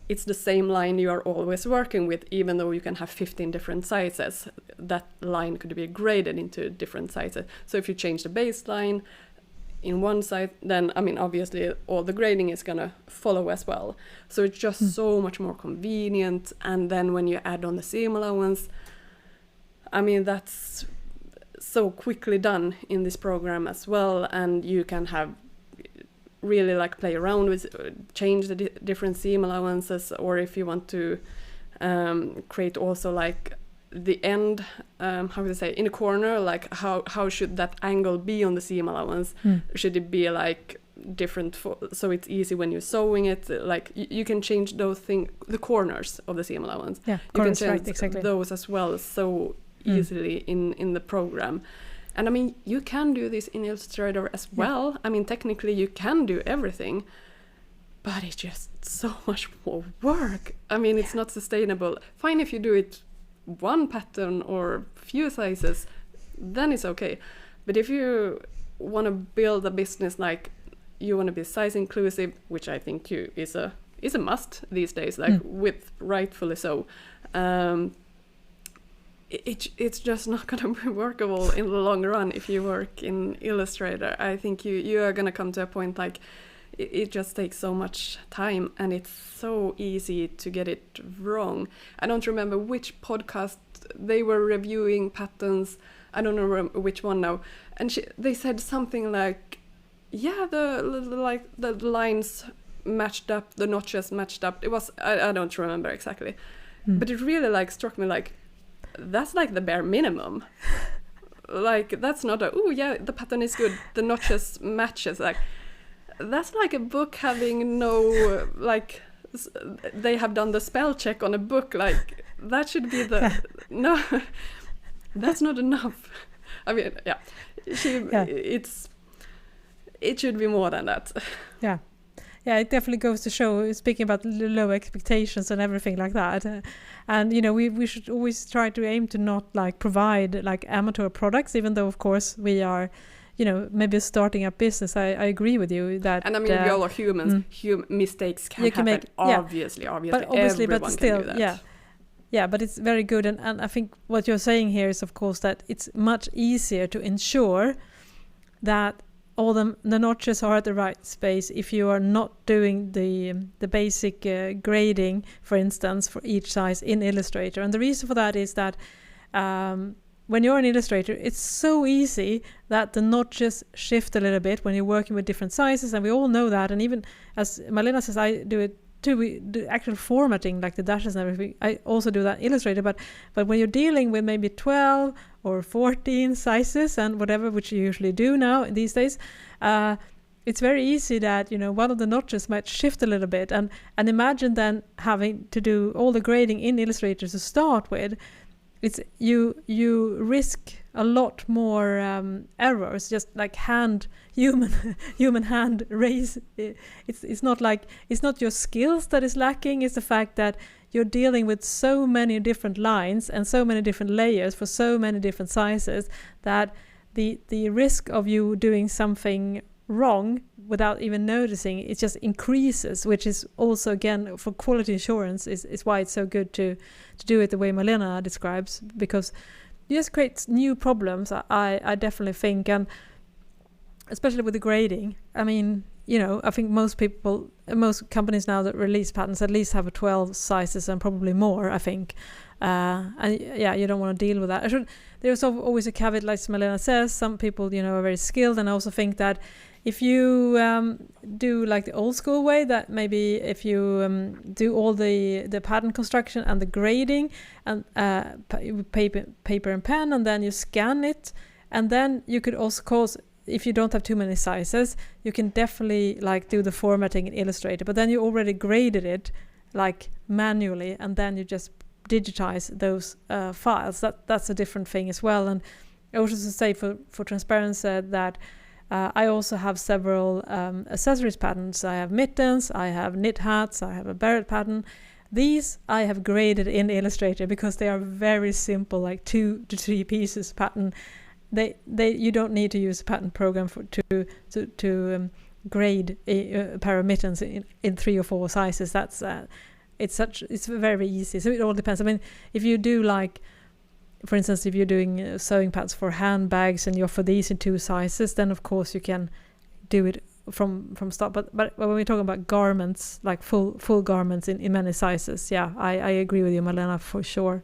[SPEAKER 2] it's the same line you are always working with, even though you can have 15 different sizes. That line could be graded into different sizes. So if you change the baseline in one side, then, I mean, obviously all the grading is gonna follow as well. So it's just so much more convenient. And then when you add on the seam allowance, I mean, that's so quickly done in this program as well. And you can have really like play around with, change the different seam allowances, or if you want to create also like the end, how would I say, in a corner, like how should that angle be on the seam allowance? Should it be like different so it's easy when you're sewing it, like you can change those things, the corners of the seam allowance, you can change those as well so easily in the program. And I mean, you can do this in Illustrator as well. I mean, technically you can do everything, but but it's just so much more work. I mean, it's not sustainable. Fine if you do it one pattern or few sizes, then it's okay. But if you want to build a business, like you want to be size inclusive, which I think is a must these days, like with rightfully so, it's just not going to be workable in the long run if you work in Illustrator. I think you are going to come to a point like it just takes so much time, and it's so easy to get it wrong. I don't remember which podcast they were reviewing patterns. I don't know which one now. And they said something like, yeah, the lines matched up, the notches matched up. It was, I don't remember exactly. But it really like struck me like, that's like the bare minimum. Like, that's not oh yeah, the pattern is good, the notches matches. Like, that's like a book having no, like, they have done the spell check on a book. Like, that should be the, no, that's not enough. I mean, yeah, it should be more than that.
[SPEAKER 1] Yeah. Yeah, it definitely goes to show, speaking about low expectations and everything like that. And, you know, we should always try to aim to not like provide like amateur products, even though, of course, we are, you know, maybe starting a business. I agree with you that.
[SPEAKER 2] And I mean, we all are humans. Mistakes can happen, obviously.
[SPEAKER 1] But obviously,
[SPEAKER 2] everyone
[SPEAKER 1] but still,
[SPEAKER 2] can do that.
[SPEAKER 1] Yeah, but it's very good. And I think what you're saying here is, of course, that it's much easier to ensure that all the notches are at the right space if you are not doing the basic grading, for instance, for each size in Illustrator. And the reason for that is that when you're in Illustrator, it's so easy that the notches shift a little bit when you're working with different sizes, and we all know that. And even as Malena says, I do it too. We do actual formatting, like the dashes and everything. I also do that in Illustrator, but when you're dealing with maybe 12 or 14 sizes and whatever, which you usually do now these days, it's very easy that, you know, one of the notches might shift a little bit, and imagine then having to do all the grading in Illustrator to start with. It's you risk a lot more errors, just like human hand raise. It's not your skills that is lacking. It's the fact that you're dealing with so many different lines and so many different layers for so many different sizes that the risk of you doing something wrong without even noticing, it just increases, which is also, again, for quality assurance is why it's so good to do it the way Malena describes, because it just creates new problems, I definitely think. And especially with the grading, I mean, you know, I think most companies now that release patterns at least have 12 sizes and probably more, I think. And yeah, you don't want to deal with that. There's always a caveat, like Malena says. Some people, you know, are very skilled, and I also think that if you do like the old school way, that maybe if you do all the pattern construction and the grading and paper and pen, and then you scan it, and then you could also, of course, if you don't have too many sizes, you can definitely like do the formatting in Illustrator, but then you already graded it like manually, and then you just digitize those files. That's a different thing as well. And I also to say for transparency that I also have several accessories patterns. I have mittens, I have knit hats, I have a beret pattern. These I have graded in Illustrator because they are very simple, like 2 to 3 pieces pattern. You don't need to use a pattern program to grade a pair of mittens in 3 or 4 sizes. That's it's very easy. So it all depends. I mean, if you do like, for instance, if you're doing sewing pads for handbags and you offer these in 2 sizes, then of course you can do it from start. But when we're talking about garments, like full garments in many sizes, yeah, I agree with you, Malena, for sure.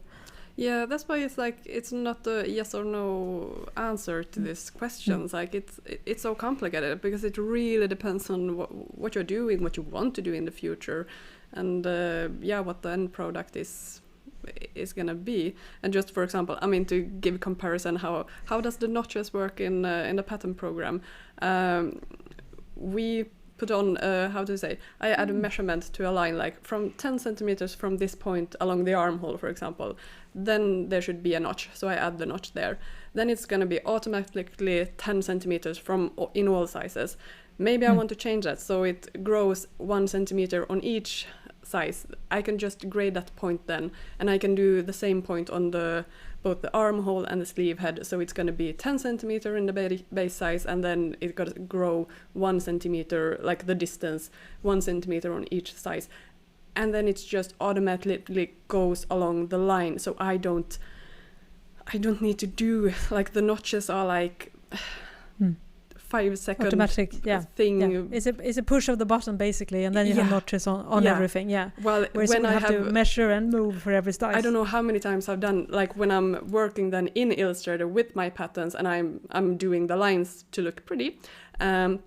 [SPEAKER 2] Yeah, that's why it's like it's not a yes or no answer to these questions. Like it's so complicated because it really depends on what you're doing, what you want to do in the future, and what the end product is gonna be. And just for example, I mean, to give comparison, how does the notches work in the pattern program? We put on I add a measurement to a line like from 10 centimeters from this point along the armhole, for example. Then there should be a notch, so I add the notch there. Then it's going to be automatically 10 centimeters in all sizes. maybe I want to change that so it grows 1 centimeter on each size. I can just grade that point then, and I can do the same point on both the armhole and the sleeve head, so it's going to be 10 centimeter in the base size, and then it's going to grow 1 centimeter, like the distance 1 centimeter on each size, and then it's just automatically goes along the line, so I don't need to do, like, the notches are like 5 second
[SPEAKER 1] automatic
[SPEAKER 2] thing.
[SPEAKER 1] Yeah. It's a push of the button basically, and then you have notches on everything. Yeah.
[SPEAKER 2] Well,
[SPEAKER 1] whereas when I have to measure and move for every size.
[SPEAKER 2] I don't know how many times I've done, like when I'm working then in Illustrator with my patterns, and I'm doing the lines to look pretty, and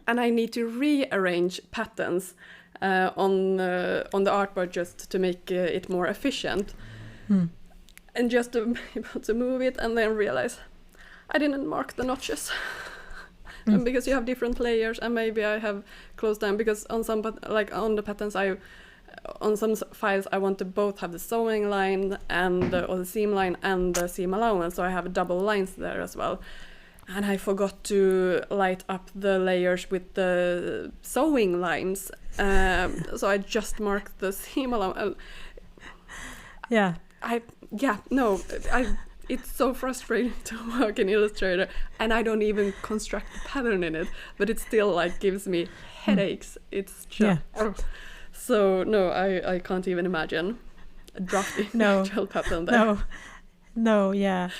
[SPEAKER 2] I need to rearrange patterns on the artboard just to make it more efficient, and just to be able to move it, and then realize I didn't mark the notches. And because you have different layers, and maybe I have closed them, because on some on the patterns on some files I want to both have the sewing line and or the seam line and the seam allowance, so I have double lines there as well, and I forgot to light up the layers with the sewing lines, so I just marked the seam allowance. It's so frustrating to work in Illustrator, and I don't even construct the pattern in it, but it still like gives me headaches. It's just so no, I can't even imagine drafting an actual pattern there.
[SPEAKER 1] So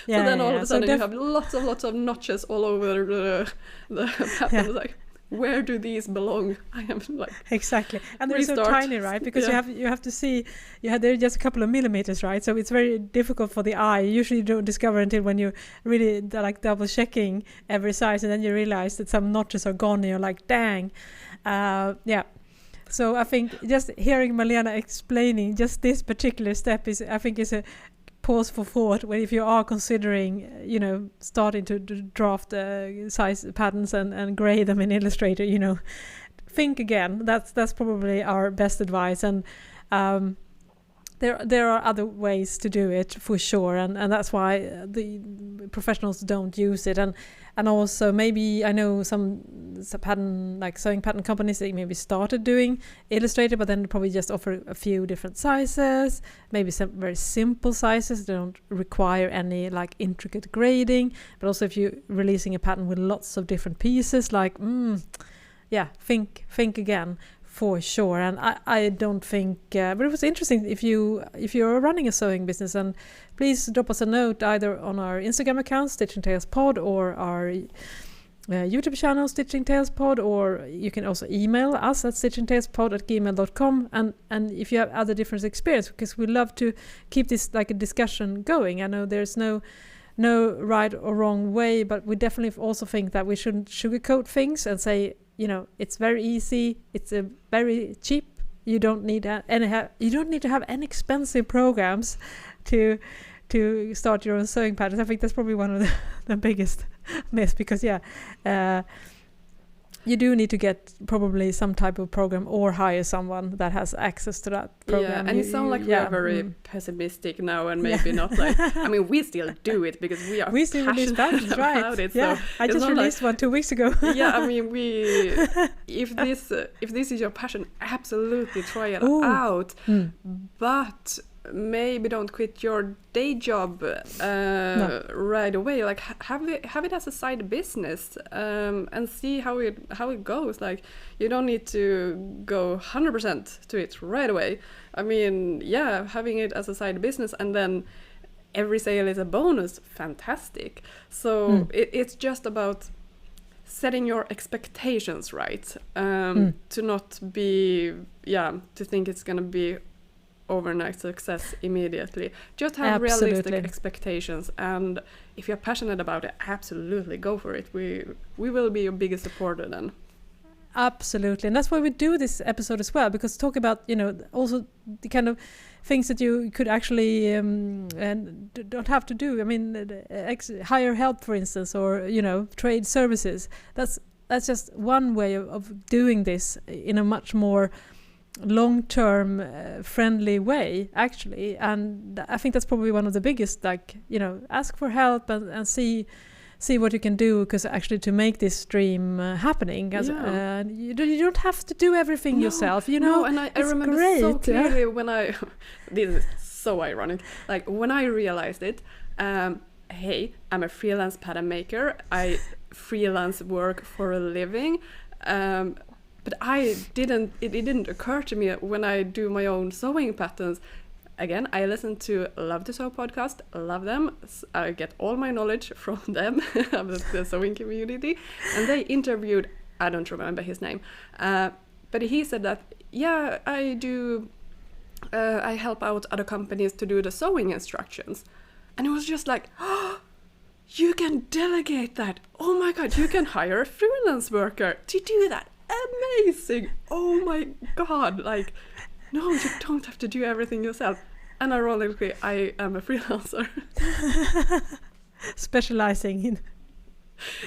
[SPEAKER 1] then
[SPEAKER 2] all of a sudden you have lots of notches all over the pattern. Like, where do these belong? I am like
[SPEAKER 1] exactly, and they're so tiny, right? Because you have to see, they're just a couple of millimeters, right? So it's very difficult for the eye. You usually don't discover until when you really like double checking every size, and then you realize that some notches are gone, and you're like, dang, So I think just hearing Malena explaining just this particular step is a pause for thought when if you are considering starting to draft size patterns and grade them in Illustrator, think again. That's probably our best advice, and there are other ways to do it for sure, and that's why the professionals don't use it, and also maybe I know some pattern, like sewing pattern companies, they maybe started doing Illustrator, but then probably just offer a few different sizes, maybe some very simple sizes. They don't require any like intricate grading, but also if you're releasing a pattern with lots of different pieces, like think again. For sure, and I don't think, but it was interesting if you're running a sewing business, and please drop us a note either on our Instagram account Stitching Tales Pod or our YouTube channel Stitching Tales Pod, or you can also email us at stitchingtalespod@gmail.com, and if you have other different experience, because we love to keep this like a discussion going. I know there's no right or wrong way, but we definitely also think that we shouldn't sugarcoat things and say, it's very easy. It's a very cheap. You don't need to have any expensive programs to start your own sewing patterns. I think that's probably one of the biggest myths, because you do need to get probably some type of program or hire someone that has access to that program.
[SPEAKER 2] Yeah, and it sounds like we are very pessimistic now, and maybe not like, I mean, we still do it because we still release patterns,
[SPEAKER 1] right?
[SPEAKER 2] It.
[SPEAKER 1] Yeah, so I just released one 2 weeks ago.
[SPEAKER 2] Yeah, I mean, if this is your passion, absolutely try it out. But maybe don't quit your day job right away. Like have it as a side business, and see how it goes. Like, you don't need to go 100% to it right away. I mean, having it as a side business and then every sale is a bonus, fantastic. So it's just about setting your expectations right, to not be to think it's gonna be overnight success immediately. Just have realistic expectations, and if you're passionate about it, absolutely go for it. We will be your biggest supporter then.
[SPEAKER 1] Absolutely, and that's why we do this episode as well, because talk about also the kind of things that you could actually and don't have to do. I mean, hire help, for instance, or trade services. That's just one way of doing this in a much more long-term friendly way, actually. And I think that's probably one of the biggest, ask for help and see see what you can do, because actually to make this dream happening, you don't have to do everything yourself, you know.
[SPEAKER 2] No, and I remember
[SPEAKER 1] great.
[SPEAKER 2] so clearly when I this is so ironic, like when I realized it, hey, I'm a freelance pattern maker, I freelance work for a living, but it didn't occur to me when I do my own sewing patterns. Again, I listen to Love to Sew podcast, love them. I get all my knowledge from them, of the sewing community. And they interviewed, I don't remember his name, but he said that, yeah, I do, I help out other companies to do the sewing instructions. And it was just like, oh, you can delegate that. Oh my God, you can hire a freelance worker to do that. Amazing. Oh my God, like, no, you don't have to do everything yourself. And ironically, I am a freelancer.
[SPEAKER 1] Specializing in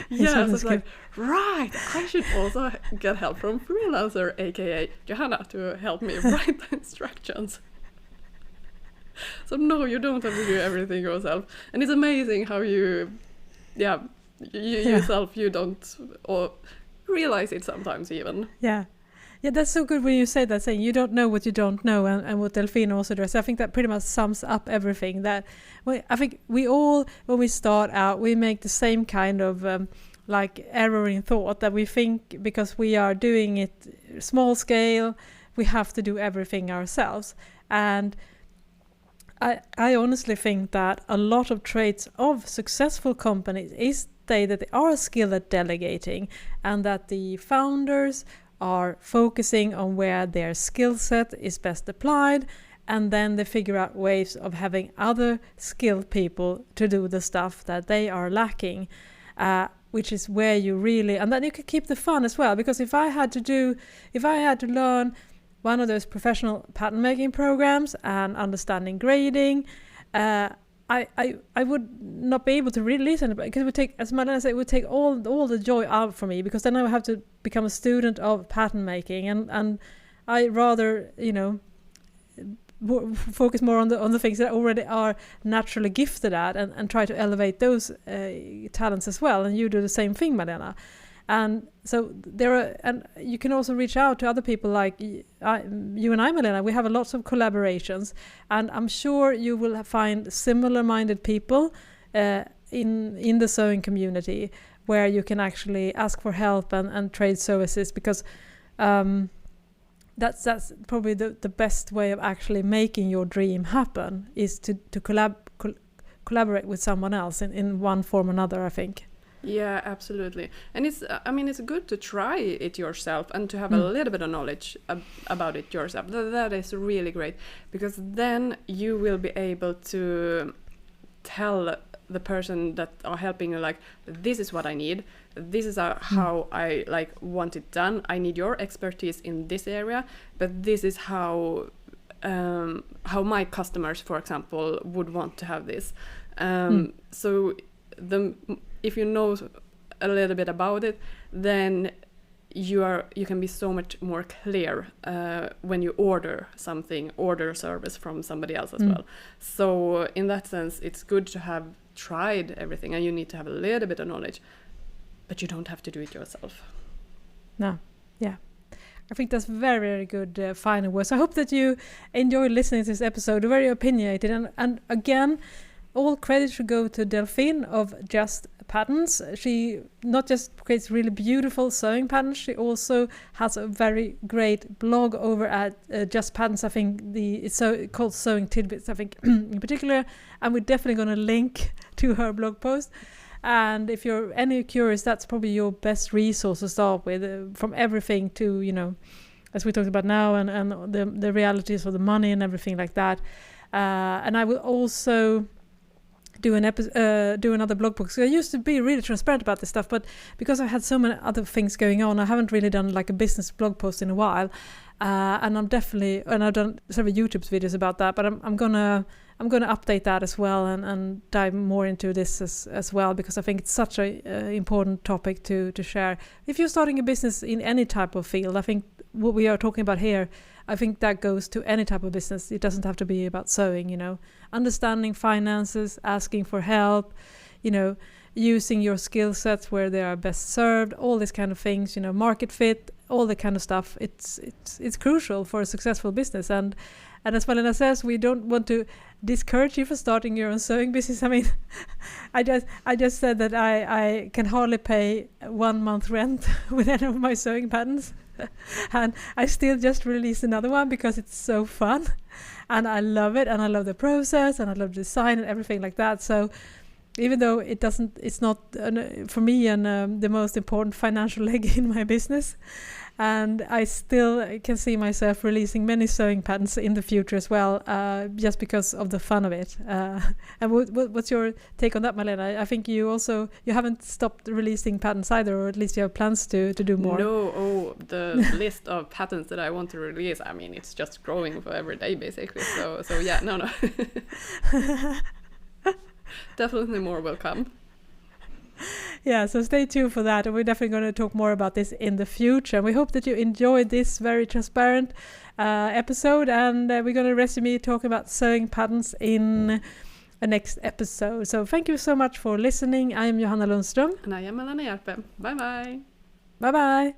[SPEAKER 2] yeah, so it's like, right, I should also get help from freelancer, aka Johanna, to help me write the instructions. So no, you don't have to do everything yourself. And it's amazing how yourself, you don't or realize it sometimes even.
[SPEAKER 1] Yeah, that's so good when you say that, saying you don't know what you don't know, and what Delphine also does. I think that pretty much sums up everything. That I think we all, when we start out, we make the same kind of like error in thought, that we think because we are doing it small scale, we have to do everything ourselves. And I honestly think that a lot of traits of successful companies is that they are skilled at delegating, and that the founders are focusing on where their skill set is best applied, and then they figure out ways of having other skilled people to do the stuff that they are lacking, which is where you really, and then you can keep the fun as well. Because if I had to learn one of those professional pattern making programs and understanding grading, I would not be able to really listen, because it would take, as Malena said, it would take all the joy out for me, because then I would have to become a student of pattern making, and I rather, focus more on the things that I already are naturally gifted at, and try to elevate those talents as well. And you do the same thing, Malena. And so and you can also reach out to other people like you and I, Malena. We have lots of collaborations, and I'm sure you will find similar-minded people in the sewing community, where you can actually ask for help and trade services, because that's probably the best way of actually making your dream happen, is to collaborate with someone else in one form or another, I think.
[SPEAKER 2] Yeah, absolutely. And it's good to try it yourself and to have a little bit of knowledge about it yourself. That is really great, because then you will be able to tell the person that are helping you, like, this is what I need, this is how I want it done, I need your expertise in this area, but this is how my customers, for example, would want to have this. So if you know a little bit about it, then you can be so much more clear when you order a service from somebody else as well. So in that sense, it's good to have tried everything, and you need to have a little bit of knowledge, but you don't have to do it yourself.
[SPEAKER 1] No, yeah. I think that's very, very good final words. I hope that you enjoyed listening to this episode. Very opinionated, and again, all credit should go to Delphine of Just Patterns. She not just creates really beautiful sewing patterns, she also has a very great blog over at Just Patterns. I think it's called Sewing Tidbits, I think, in particular. And we're definitely going to link to her blog post. And if you're any curious, that's probably your best resource to start with, from everything to, as we talked about now, and the realities of the money and everything like that. And I will also do another blog post. So I used to be really transparent about this stuff, but because I had so many other things going on, I haven't really done like a business blog post in a while. And I've done several YouTube videos about that, but I'm gonna update that as well, and dive more into this as well, because I think it's such a important topic to share. If you're starting a business in any type of field, I think what we are talking about here, I think that goes to any type of business. It doesn't have to be about sewing, understanding finances, asking for help, using your skill sets where they are best served, all these kind of things, market fit, all the kind of stuff. It's crucial for a successful business. And as Malena says, we don't want to discourage you for starting your own sewing business. I mean, I just said that I can hardly pay 1 month rent with any of my sewing patterns. And I still just released another one because it's so fun. And I love it, and I love the process, and I love the design and everything like that. So even though it's not for me the most important financial leg in my business, and I still can see myself releasing many sewing patterns in the future as well, just because of the fun of it. And what's your take on that, Malena? I think you haven't stopped releasing patterns either, or at least you have plans to do more.
[SPEAKER 2] No, the list of patterns that I want to release, I mean, it's just growing for every day basically. So yeah, no. Definitely more will come.
[SPEAKER 1] Yeah, so stay tuned for that, and we're definitely going to talk more about this in the future. And we hope that you enjoyed this very transparent episode, and we're going to resume talking about sewing patterns in a next episode. So thank you so much for listening. I am Johanna Lundström.
[SPEAKER 2] And I am Malena Hjerpe. Bye bye.
[SPEAKER 1] Bye bye.